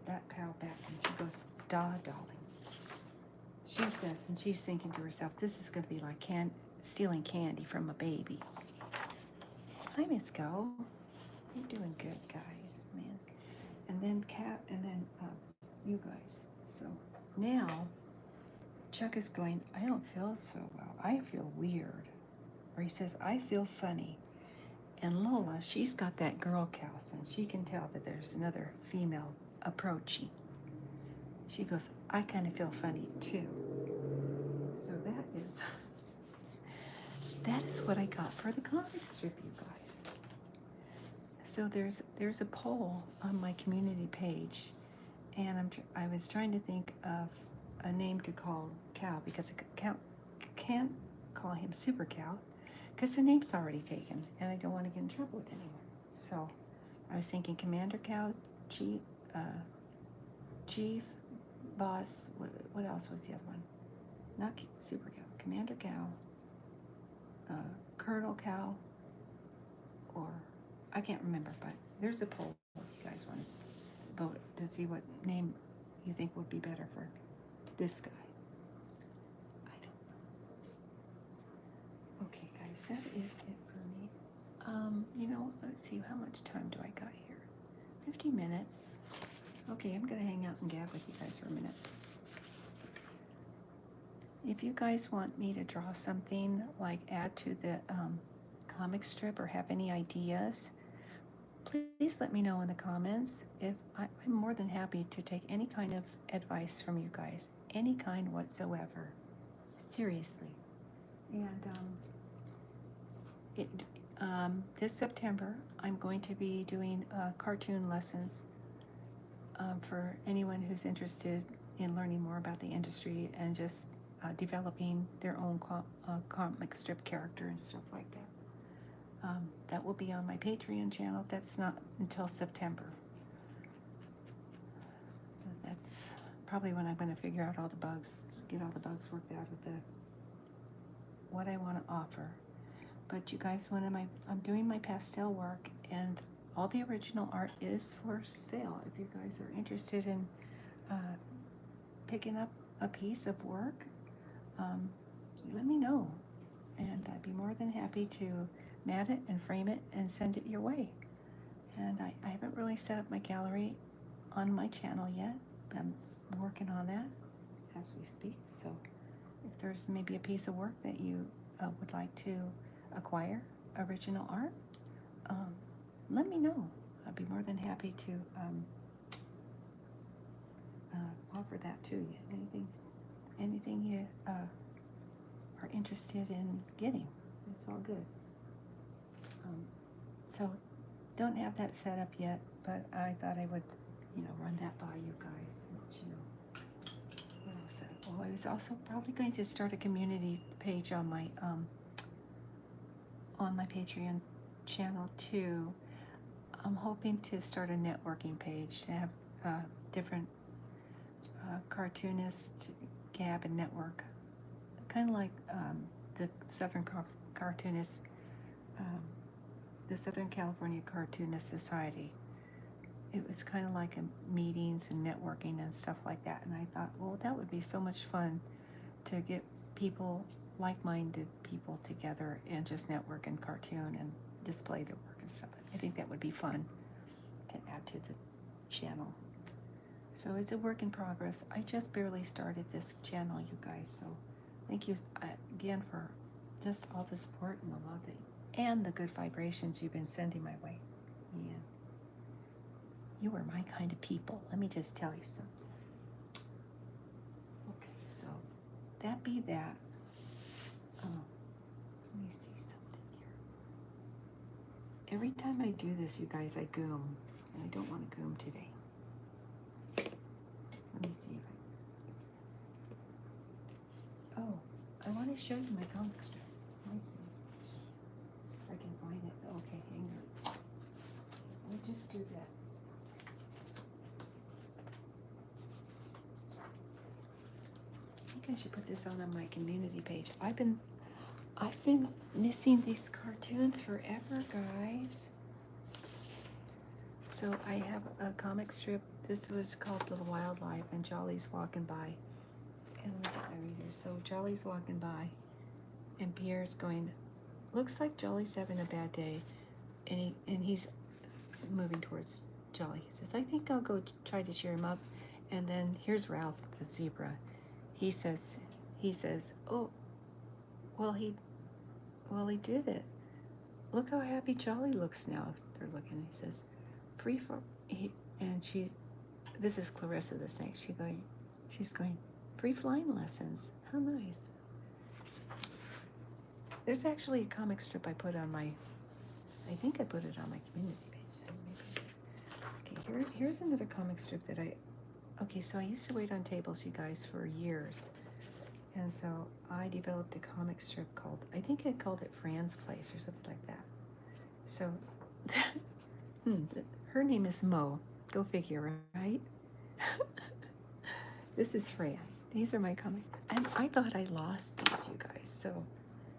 that cow back. And she goes, darling. She says, and she's thinking to herself, this is going to be like stealing candy from a baby. Hi, Miss Go. You're doing good, guys, man. And then you guys. So now Chuck is going, I don't feel so well. I feel weird. Or he says, I feel funny. And Lola, she's got that girl cow's, and she can tell that there's another female approaching. She goes, I kind of feel funny too. So that is what I got for the comic strip, you guys. So there's a poll on my community page, and I was trying to think of a name to call Cow, because I can't call him Super Cow because the name's already taken, and I don't want to get in trouble with anyone. So I was thinking Commander Cow, Chief, Boss. What else was the other one? Not Super Cow. Commander Cow, Colonel Cow, or I can't remember, but there's a poll if you guys want to vote to see what name you think would be better for this guy. I don't know. Okay, guys, that is it for me. Let's see, how much time do I got here? 50 minutes. Okay, I'm gonna hang out and gab with you guys for a minute. If you guys want me to draw something, like add to the comic strip, or have any ideas, please let me know in the comments. I'm more than happy to take any kind of advice from you guys, any kind whatsoever. Seriously. And this September, I'm going to be doing cartoon lessons for anyone who's interested in learning more about the industry and just developing their own comic strip character and stuff like that. That will be on my Patreon channel. That's not until September. That's probably when I'm going to figure out all the bugs, get all the bugs worked out of what I want to offer. But you guys, I'm doing my pastel work, and all the original art is for sale. If you guys are interested in picking up a piece of work, let me know, and I'd be more than happy to mat it and frame it and send it your way. And I haven't really set up my gallery on my channel yet. I'm working on that as we speak. So if there's maybe a piece of work that you would like to acquire, original art, let me know. I'd be more than happy to offer that to you. Anything you are interested in getting, it's all good. So don't have that set up yet, but I thought I would, run that by you guys. What else? I was also probably going to start a community page on my Patreon channel too. I'm hoping to start a networking page to have different cartoonists gab and network, kind of like the Southern Cartoonists, the Southern California Cartoonist Society. It was kind of like meetings and networking and stuff like that. And I thought, well, that would be so much fun to get people, like-minded people together and just network and cartoon and display their work and stuff. I think that would be fun to add to the channel. So it's a work in progress. I just barely started this channel, you guys. So thank you again for just all the support and the love and the good vibrations you've been sending my way. And you are my kind of people. Let me just tell you something. Okay, so that be that. Let me see something here. Every time I do this, you guys, I goom. And I don't want to goom today. Let me see if I want to show you my comic strip. Let me see if I can find it. Okay, hang on. We'll just do this. I think I should put this on my community page. I've been missing these cartoons forever, guys. So I have a comic strip. This was called Little Wildlife, and Jolly's walking by. And look at my readers. So Jolly's walking by, and Pierre's going, looks like Jolly's having a bad day. And he's moving towards Jolly. He says, I think I'll go try to cheer him up. And then here's Ralph, the zebra. He says, oh, well, he did it. Look how happy Jolly looks now. They're looking. He says, this is Clarissa the Snake. She's going, free flying lessons. How nice. There's actually a comic strip I put on I think I put it on my community page. Okay, here's another comic strip that so I used to wait on tables, you guys, for years. And so I developed a comic strip called, I think I called it Fran's Place or something like that. So, her name is Mo. Go figure, right? This is Fran. These are my comics. And I thought I lost these, you guys. So,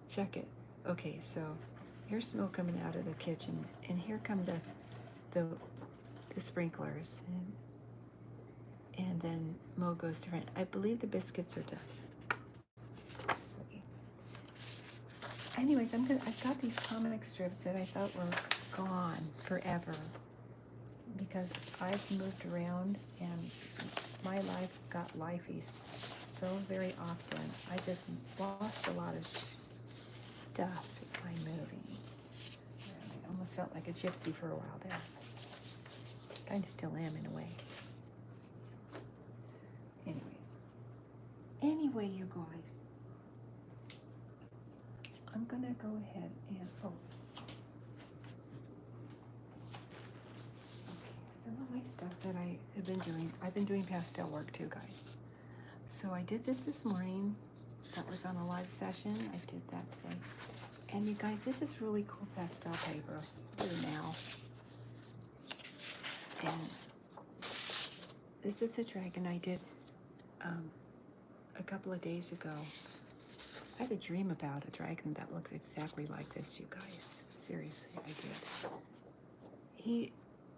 check it. Okay, so here's smoke coming out of the kitchen, and here come the sprinklers, and then Mo goes to rent. I believe the biscuits are done. Okay. Anyways, I've got these comic strips that I thought were gone forever because I've moved around and my life got lifeies so very often. I just lost a lot of stuff by moving. I almost felt like a gypsy for a while there. Kind of still am in a way. Anyway, you guys, I'm gonna go ahead and, some of my stuff that I have been doing, I've been doing pastel work too, guys. So I did this morning. That was on a live session. I did that today. And you guys, this is really cool pastel paper. Look at it now. And this is a dragon I did a couple of days ago. I had a dream about a dragon that looked exactly like this, you guys. Seriously, I did.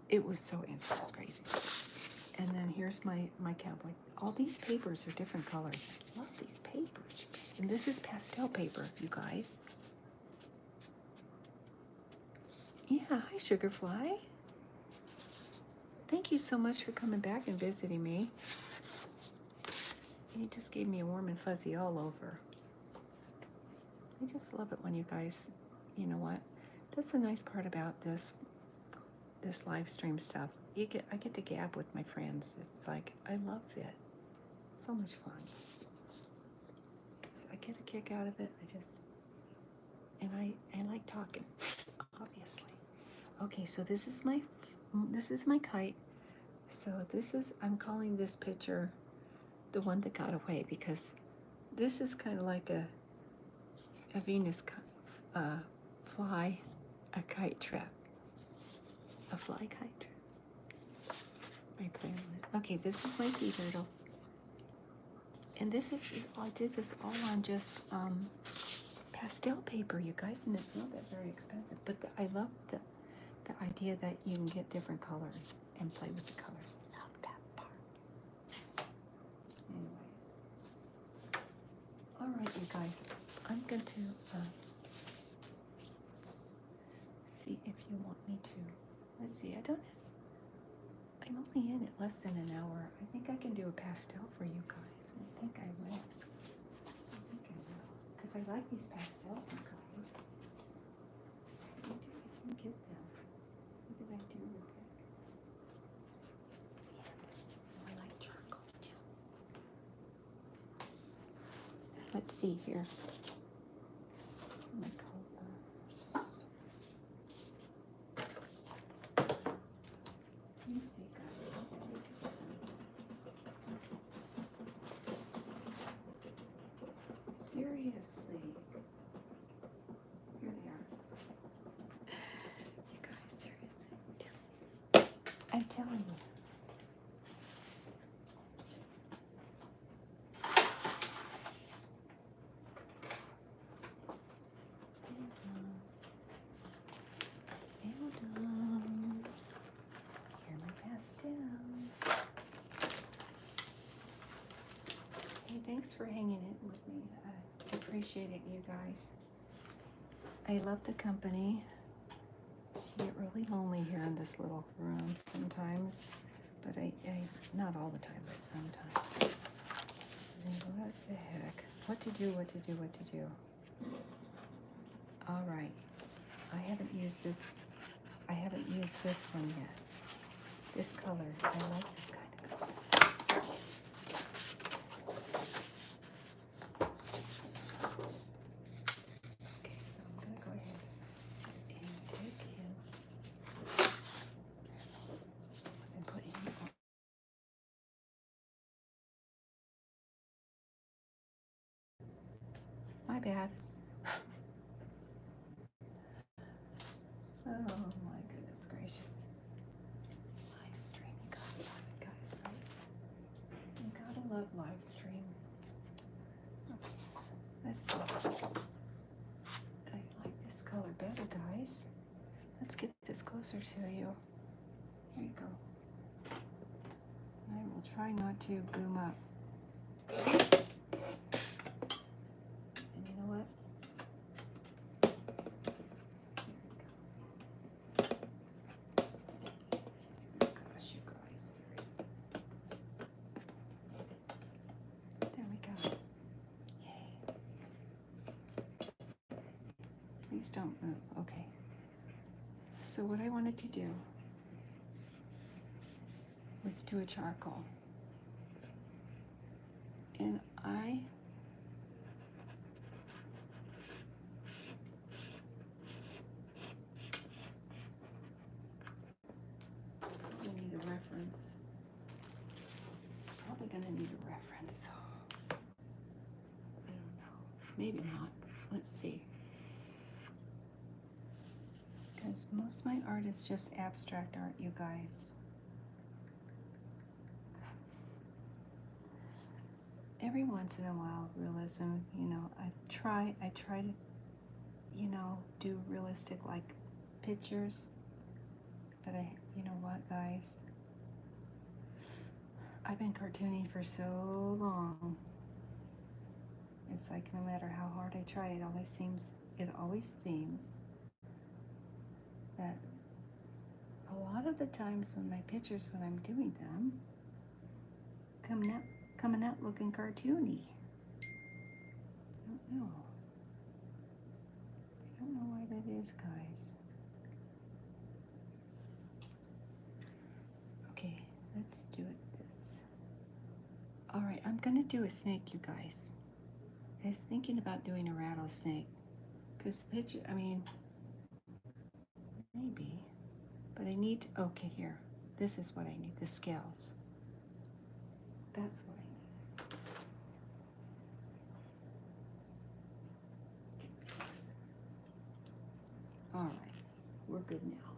It was so interesting, it was crazy. And then here's my cowboy. All these papers are different colors. I love these papers. And this is pastel paper, you guys. Yeah, hi Sugarfly. Thank you so much for coming back and visiting me. You just gave me a warm and fuzzy all over. I just love it when you guys, you know what? That's the nice part about this live stream stuff. I get to gab with my friends. It's like, I love it. It's so much fun. I get a kick out of it. And I like talking, obviously. Okay, so this is my kite. So I'm calling this picture the one that got away, because this is kind of like a Venus fly, a kite trap. A fly kite trap. I play on it. Okay, this is my sea turtle. And I did this all on just pastel paper, you guys, and it's not that very expensive. But I love the idea that you can get different colors and play with the colors. Love that part. Anyways. All right, you guys. I'm going to see if you want me to. Let's see, I'm only in it less than an hour. I think I can do a pastel for you guys. I think I will. Because I like these pastels, you guys. I can get them. What did I do with it? Yeah. I like charcoal too. Let's see here. My colors. Let me see, guys. Seriously. Here they are. You guys, seriously. I'm telling you. Here are my pastels. Hey, thanks for hanging in with me. I appreciate it, you guys. I love the company. I get really lonely here in this little room sometimes, but I not all the time, but sometimes. And what the heck? What to do? All right. I haven't used this one yet. This color, I like this kind of color. Okay, so I'm gonna go ahead and take him and put him on. My bad. Oh my goodness gracious. Live stream, you gotta love it, guys, right? You gotta love live stream. Okay, let's see. I like this color better, guys. Let's get this closer to you. There you go. I will try not to goom up. And you know what? Gosh, you guys, seriously. There we go. Yay. Please don't move. Okay. So what I wanted to do was do a charcoal. And I probably need a reference. Probably gonna need a reference though. I don't know. Maybe not. Let's see. Because most of my art is just abstract art, you guys. Every once in a while, realism, you know, I try to, you know, do realistic like pictures. But you know what, guys? I've been cartooning for so long. It's like no matter how hard I try, it always seems that a lot of the times when my pictures, when I'm doing them, coming out looking cartoony. I don't know. I don't know why that is, guys. Okay, let's do it this. All right, I'm gonna do a snake, you guys. I was thinking about doing a rattlesnake, because the picture, I mean, maybe, but I need to, okay, here. This is what I need, the scales. That's what I need. All right, we're good now.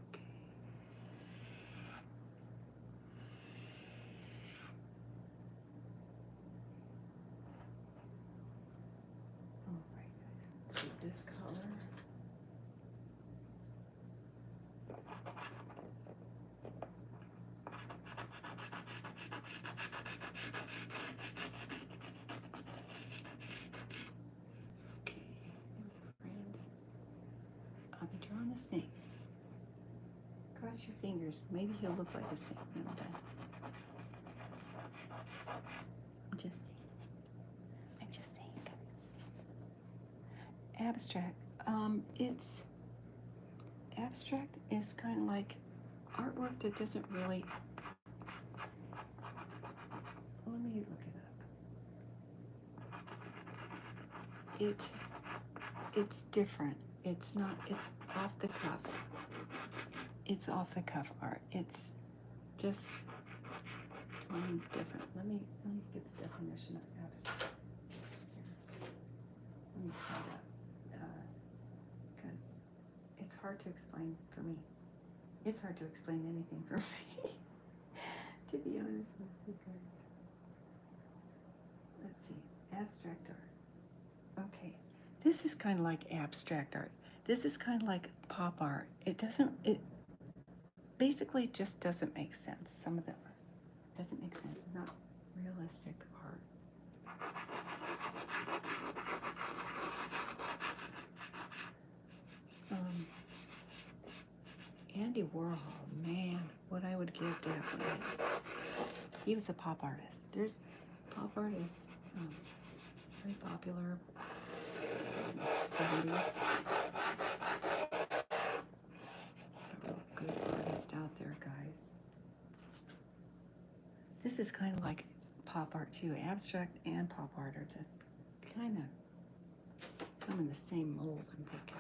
Okay. All right, let's get this color. Okay, friends, I'll be drawing a snake. Cross your fingers. Maybe he'll look like a snake when I'm done. I'm just saying. I'm just saying, guys. Abstract. It's abstract is kind of like artwork that doesn't really. Let me look it up. It's different. It's not. It's off the cuff. It's off the cuff art. It's just plain different. Let me get the definition of abstract. Let me try that because it's hard to explain for me. It's hard to explain anything for me, to be honest with you guys. Let's see, abstract art. Okay, this is kind of like abstract art. This is kind of like pop art. It basically just doesn't make sense. Some of them doesn't make sense. It's not realistic art. Andy Warhol, man, what I would give to have him. He was a pop artist. There's pop artists, very popular in the 70s. A real good artist out there, guys. This is kind of like pop art too. Abstract and pop art are the kind of come in the same mold, I'm thinking.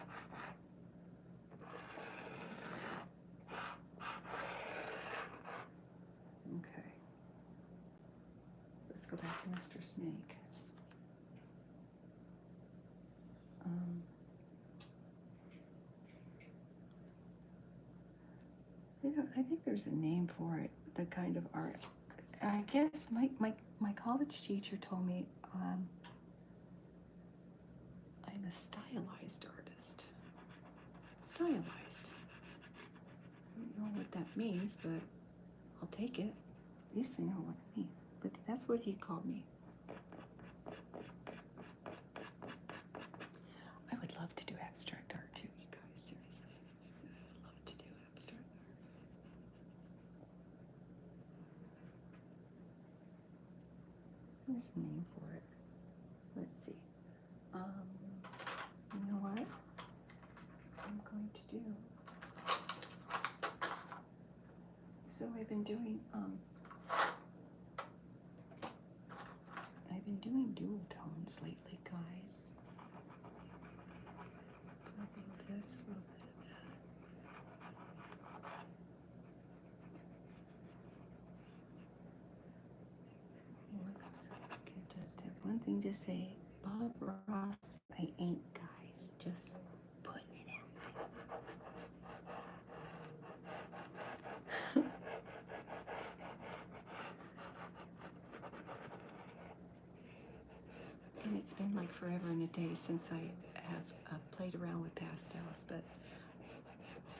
Okay. Let's go back to Mr. Snake. I think there's a name for it, the kind of art I guess my college teacher told me I'm a stylized artist. Stylized. I don't know what that means, but I'll take it. At least I know what it means. But that's what he called me. I would love to do abstract art too, you guys, seriously. I would love to do abstract art. There's a name for it. Let's see. You know what I'm going to do? So I've been doing dual tones lately, guys. A little of this, a little bit of that. Looks like I just have one thing to say. Bob Ross, I ain't, guys. Just putting it out there. And it's been like forever and a day since I have played around with pastels, but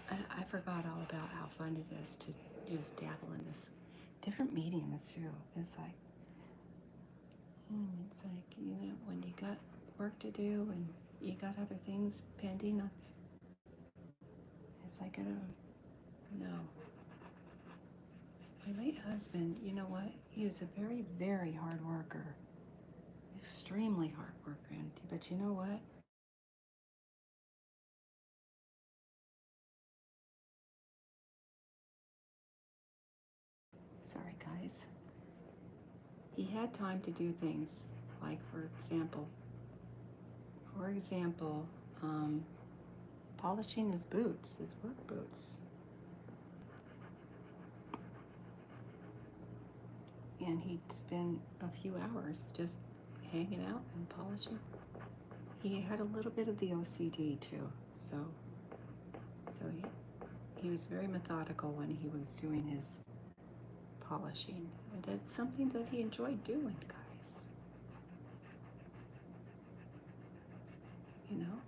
I forgot all about how fun it is to just dabble in this different mediums too. It's like, you know, when you got work to do and you got other things pending, it's like, I don't know. My late husband, you know what? He was a very, very hard worker. Extremely hard worker. But you know what? Sorry, guys. He had time to do things like, for example, polishing his boots, his work boots. And he'd spend a few hours just hanging out and polishing. He had a little bit of the OCD too, so he was very methodical when he was doing his polishing. And that's something that he enjoyed doing, guys. You know?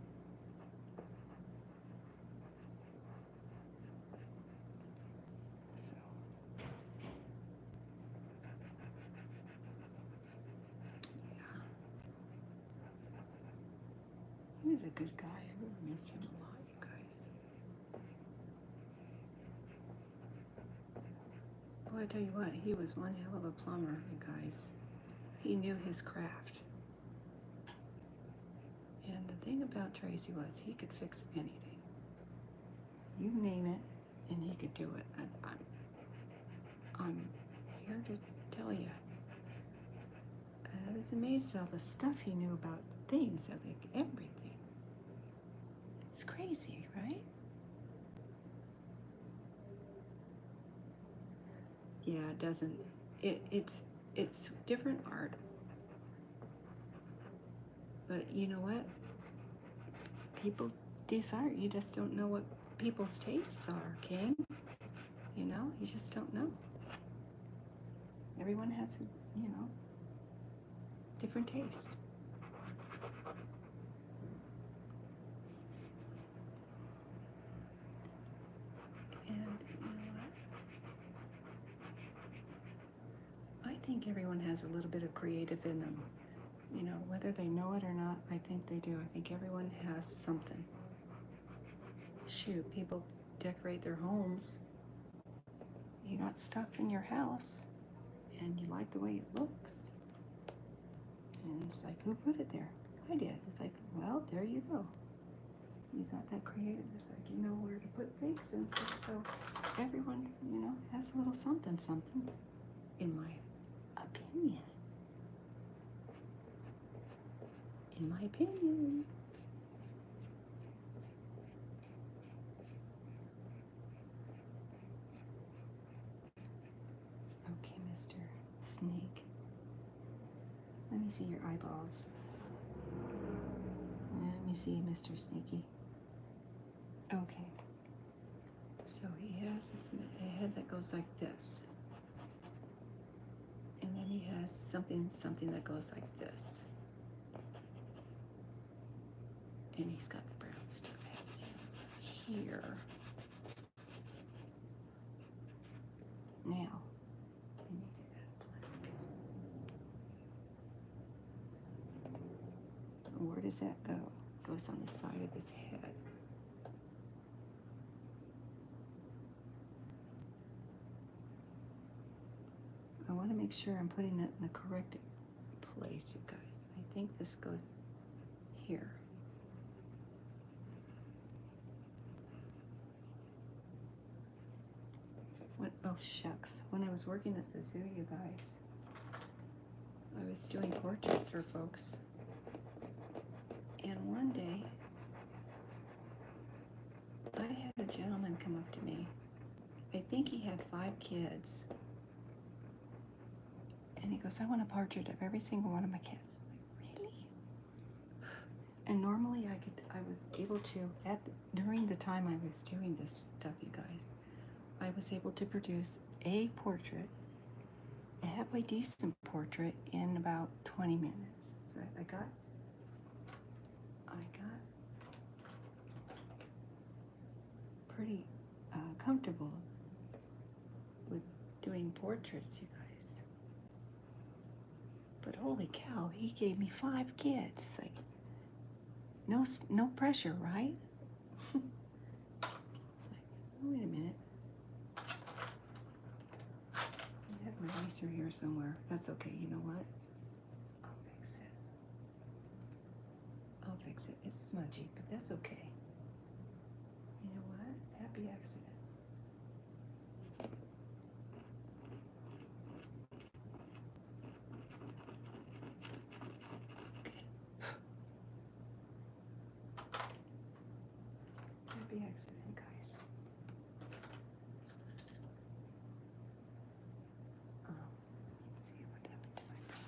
So. Yeah. He was a good guy. I really miss him a lot, you guys. Well, I tell you what, he was one hell of a plumber, you guys. He knew his craft. And the thing about Tracy was he could fix anything. You name it, and he could do it. I'm here to tell you. I was amazed at all the stuff he knew about things, like everything. It's crazy, right? Yeah, it doesn't. It's different art. But you know what? People desire. You just don't know what people's tastes are, King. You know, you just don't know. Everyone has a, different taste. And you know what? I think everyone has a little bit of creative in them. You know, whether they know it or not, I think they do. I think everyone has something. Shoot, people decorate their homes. You got stuff in your house, and you like the way it looks. And it's like, who put it there? I did. It's like, well, there you go. You got that creative. It's like, you know where to put things. And so everyone, has a little something, in my opinion. In my opinion. Okay, Mr. Snake. Let me see your eyeballs. Let me see, Mr. Sneaky. Okay. So he has a head that goes like this. And then he has something that goes like this. And he's got the brown stuff happening here. Now, I need to add black. Where does that go? It goes on the side of his head. I want to make sure I'm putting it in the correct place, you guys. I think this goes here. Oh shucks. When I was working at the zoo, you guys, I was doing portraits for folks. And one day, I had a gentleman come up to me. I think he had 5 kids. And he goes, I want a portrait of every single one of my kids. I'm like, really? And normally I was able to, during the time I was doing this stuff, you guys, I was able to produce a portrait, a halfway decent portrait, in about 20 minutes. So I got pretty comfortable with doing portraits, you guys. But holy cow, he gave me 5 kids. It's like, no pressure, right? It's like, wait a minute. I have my eraser here somewhere. That's okay, you know what? I'll fix it. It's smudgy, but that's okay. You know what? Happy accident. Happy accident, guys. Let's see what happened to my thing.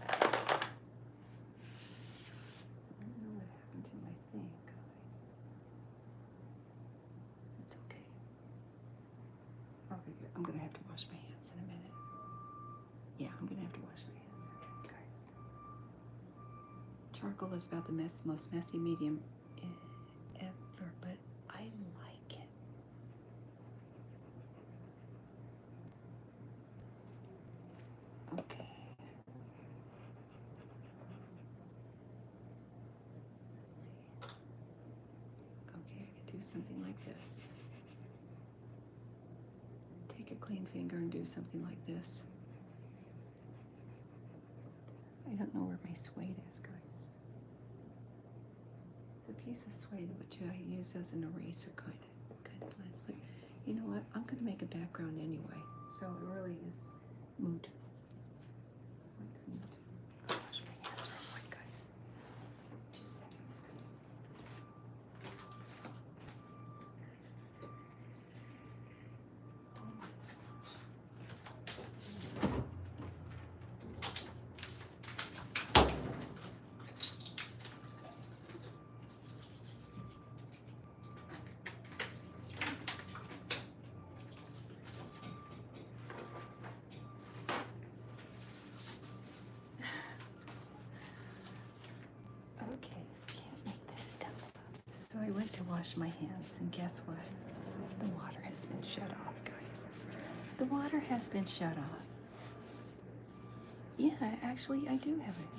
I don't know what happened to my thing, guys. It's okay. I'll figure. I'm gonna have to wash my hands in a minute. Yeah, I'm gonna have to wash my hands, okay, guys. Charcoal is about the most messy medium ever, but I like it. Okay. Let's see. Okay, I can do something like this. Take a clean finger and do something like this. I don't know where my suede is, guys. The piece of suede which I use as an eraser kind of blends. But you know what? I'm gonna make a background anyway, so it really is moot. It's moot. Wash my hands real quick, guys. 2 seconds, guys. Oh my gosh. Let's see. Okay, can't make this stuff up. So I went to wash my hands, and guess what? The water has been shut off, guys. The water has been shut off. Yeah, actually, I do have it.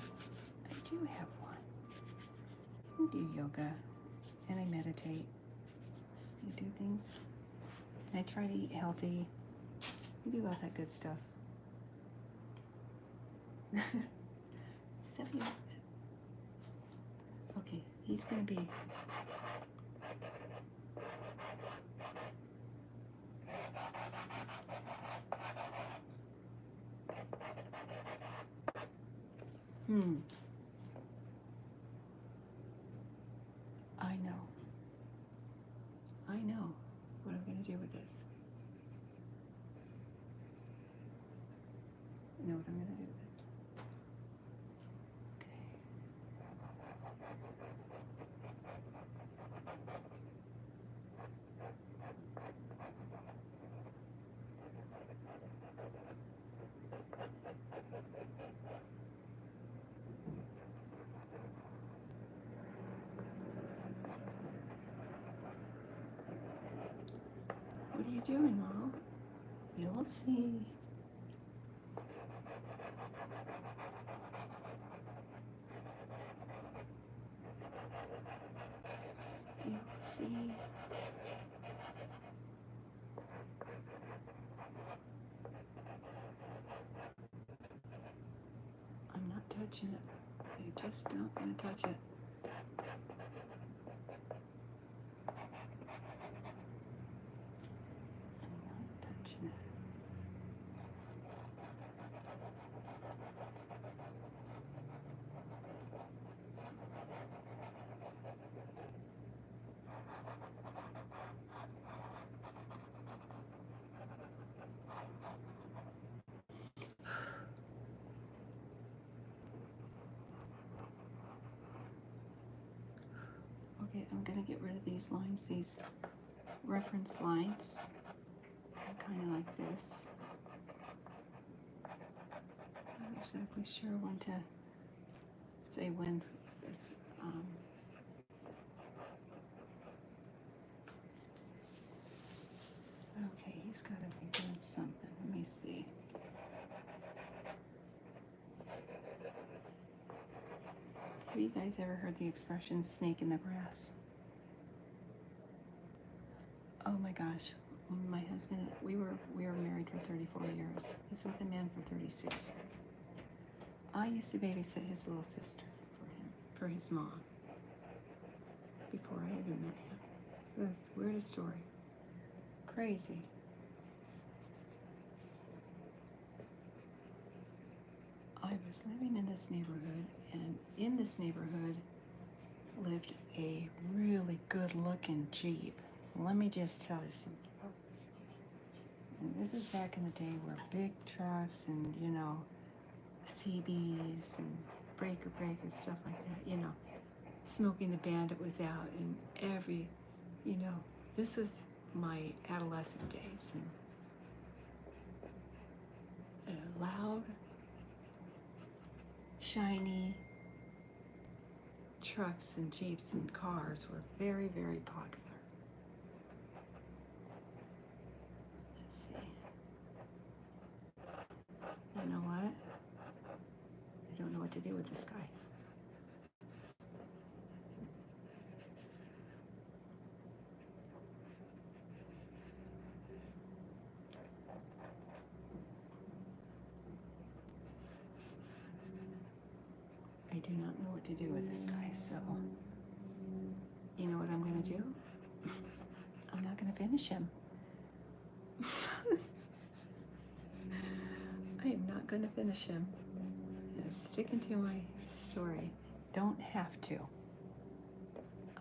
I do have one. I do yoga, and I meditate. I do things. I try to eat healthy. I do all that good stuff. Okay, he's gonna be. I know what I'm gonna do with this. I know what I'm gonna do with it. Okay. you doing, Mom? You'll see. You'll see. I'm not touching it. They're just not going to touch it. I'm not touching it. Okay, I'm going to get rid of these lines, these reference lines. Kind of like this. I'm not exactly sure when to say when this. Okay, he's got to be doing something. Let me see. Have you guys ever heard the expression snake in the grass? Oh my gosh. My husband, we were married for 34 years. He's with a man for 36 years. I used to babysit his little sister for his mom, before I even met him. It's the weirdest story. Crazy. I was living in this neighborhood, and in this neighborhood lived a really good-looking Jeep. Let me just tell you something about this. And this is back in the day where big trucks and, you know, CBs and breakers, stuff like that, you know, Smoking the Bandit was out, and you know, this was my adolescent days, and loud, shiny trucks and Jeeps and cars were very, very popular. Let's see. You know what? I don't know what to do with this guy. I do not know what to do with this guy, so you know what I'm going to do? I'm not going to finish him. I am not going to finish him. I'm sticking to my story. Don't have to.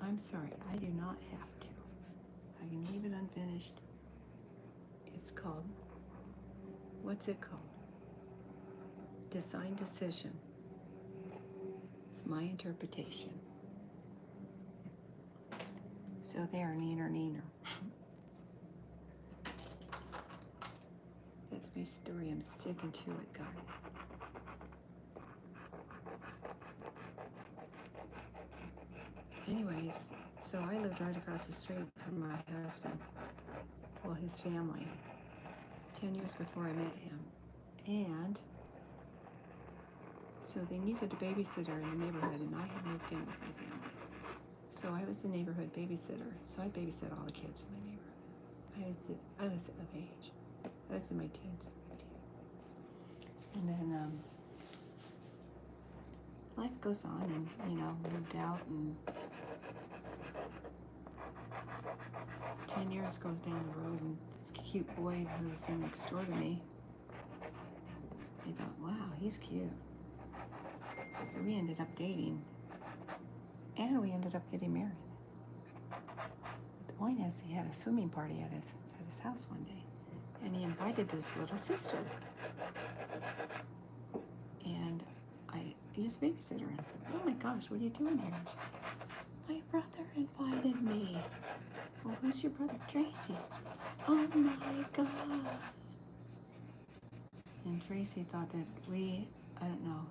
I'm sorry, I do not have to. I can leave it unfinished. It's called, what's it called? Design decision. It's my interpretation. So there, neener. That's my story. I'm sticking to it, guys. Anyways, so I lived right across the street from my husband, well, his family, 10 years before I met him. And so they needed a babysitter in the neighborhood, and I had moved in with my family. So I was the neighborhood babysitter. So I babysat all the kids in my neighborhood. I was of age. I was in my teens. And then life goes on, and you know, moved out, and 10 years goes down the road, and this cute boy who was in next door to me, I thought, wow, he's cute. So we ended up dating, and we ended up getting married. The point is, he had a swimming party at his house one day, and he invited his little sister. And he was a babysitter, and I said, oh my gosh, what are you doing here? My brother invited me. Well, who's your brother? Tracy. Oh my God. And Tracy thought that I don't know,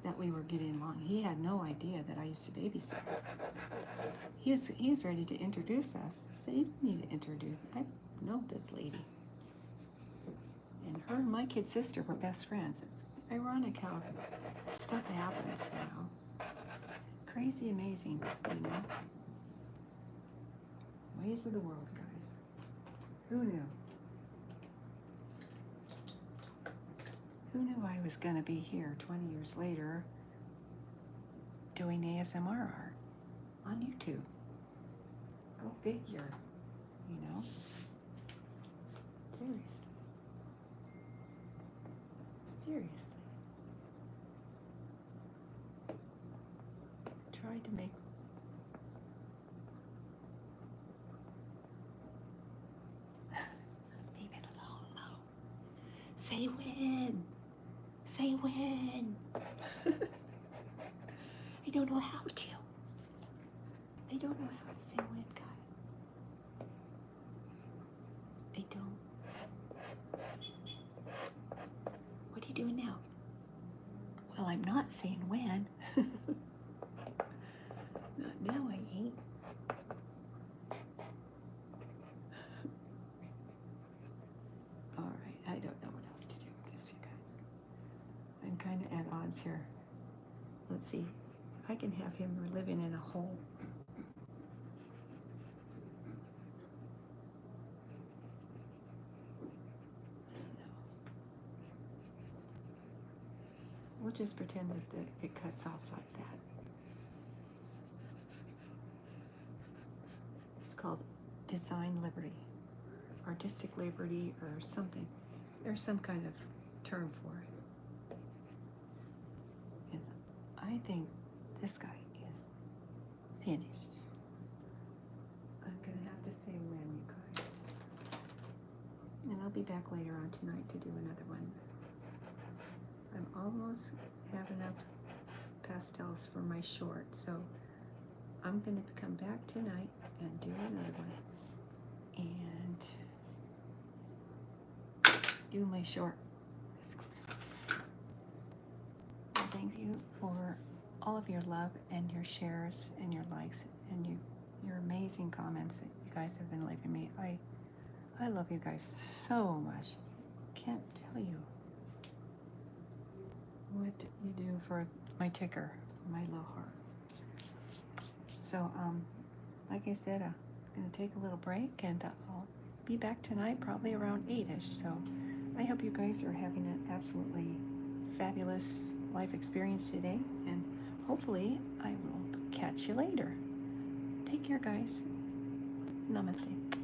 that we were getting along. He had no idea that I used to babysit. He was ready to introduce us. So you don't need to introduce. know this lady. And her and my kid sister were best friends. It's ironic how stuff happens, you know. Crazy amazing, you know. Ways of the world, guys. Who knew? Who knew I was going to be here 20 years later doing ASMR art on YouTube? Go figure, you know? Seriously. Seriously. Tried to make leave it alone, Mo. Say when. Say when. I don't know how to. I don't know how to say when, guys. I don't. What are you doing now? Well, I'm not saying when. Not now, I ain't. All right, I don't know what else to do with this, you guys. I'm kind of at odds here. Let's see. I can have him living in a hole. We'll just pretend that it cuts off like that. It's called design liberty, artistic liberty, or something. There's some kind of term for it. Yes, I think this guy is finished. I'm gonna have to say when, you guys. And I'll be back later on tonight to do another one. I'm almost have enough pastels for my short, so I'm going to come back tonight and do another one and do my short. And thank you for all of your love and your shares and your likes and your amazing comments that you guys have been leaving me. I love you guys so much. Can't tell you what you do for my ticker, my little heart. So, like I said, I'm going to take a little break, and I'll be back tonight, probably around 8-ish. So, I hope you guys are having an absolutely fabulous life experience today, and hopefully I will catch you later. Take care, guys. Namaste.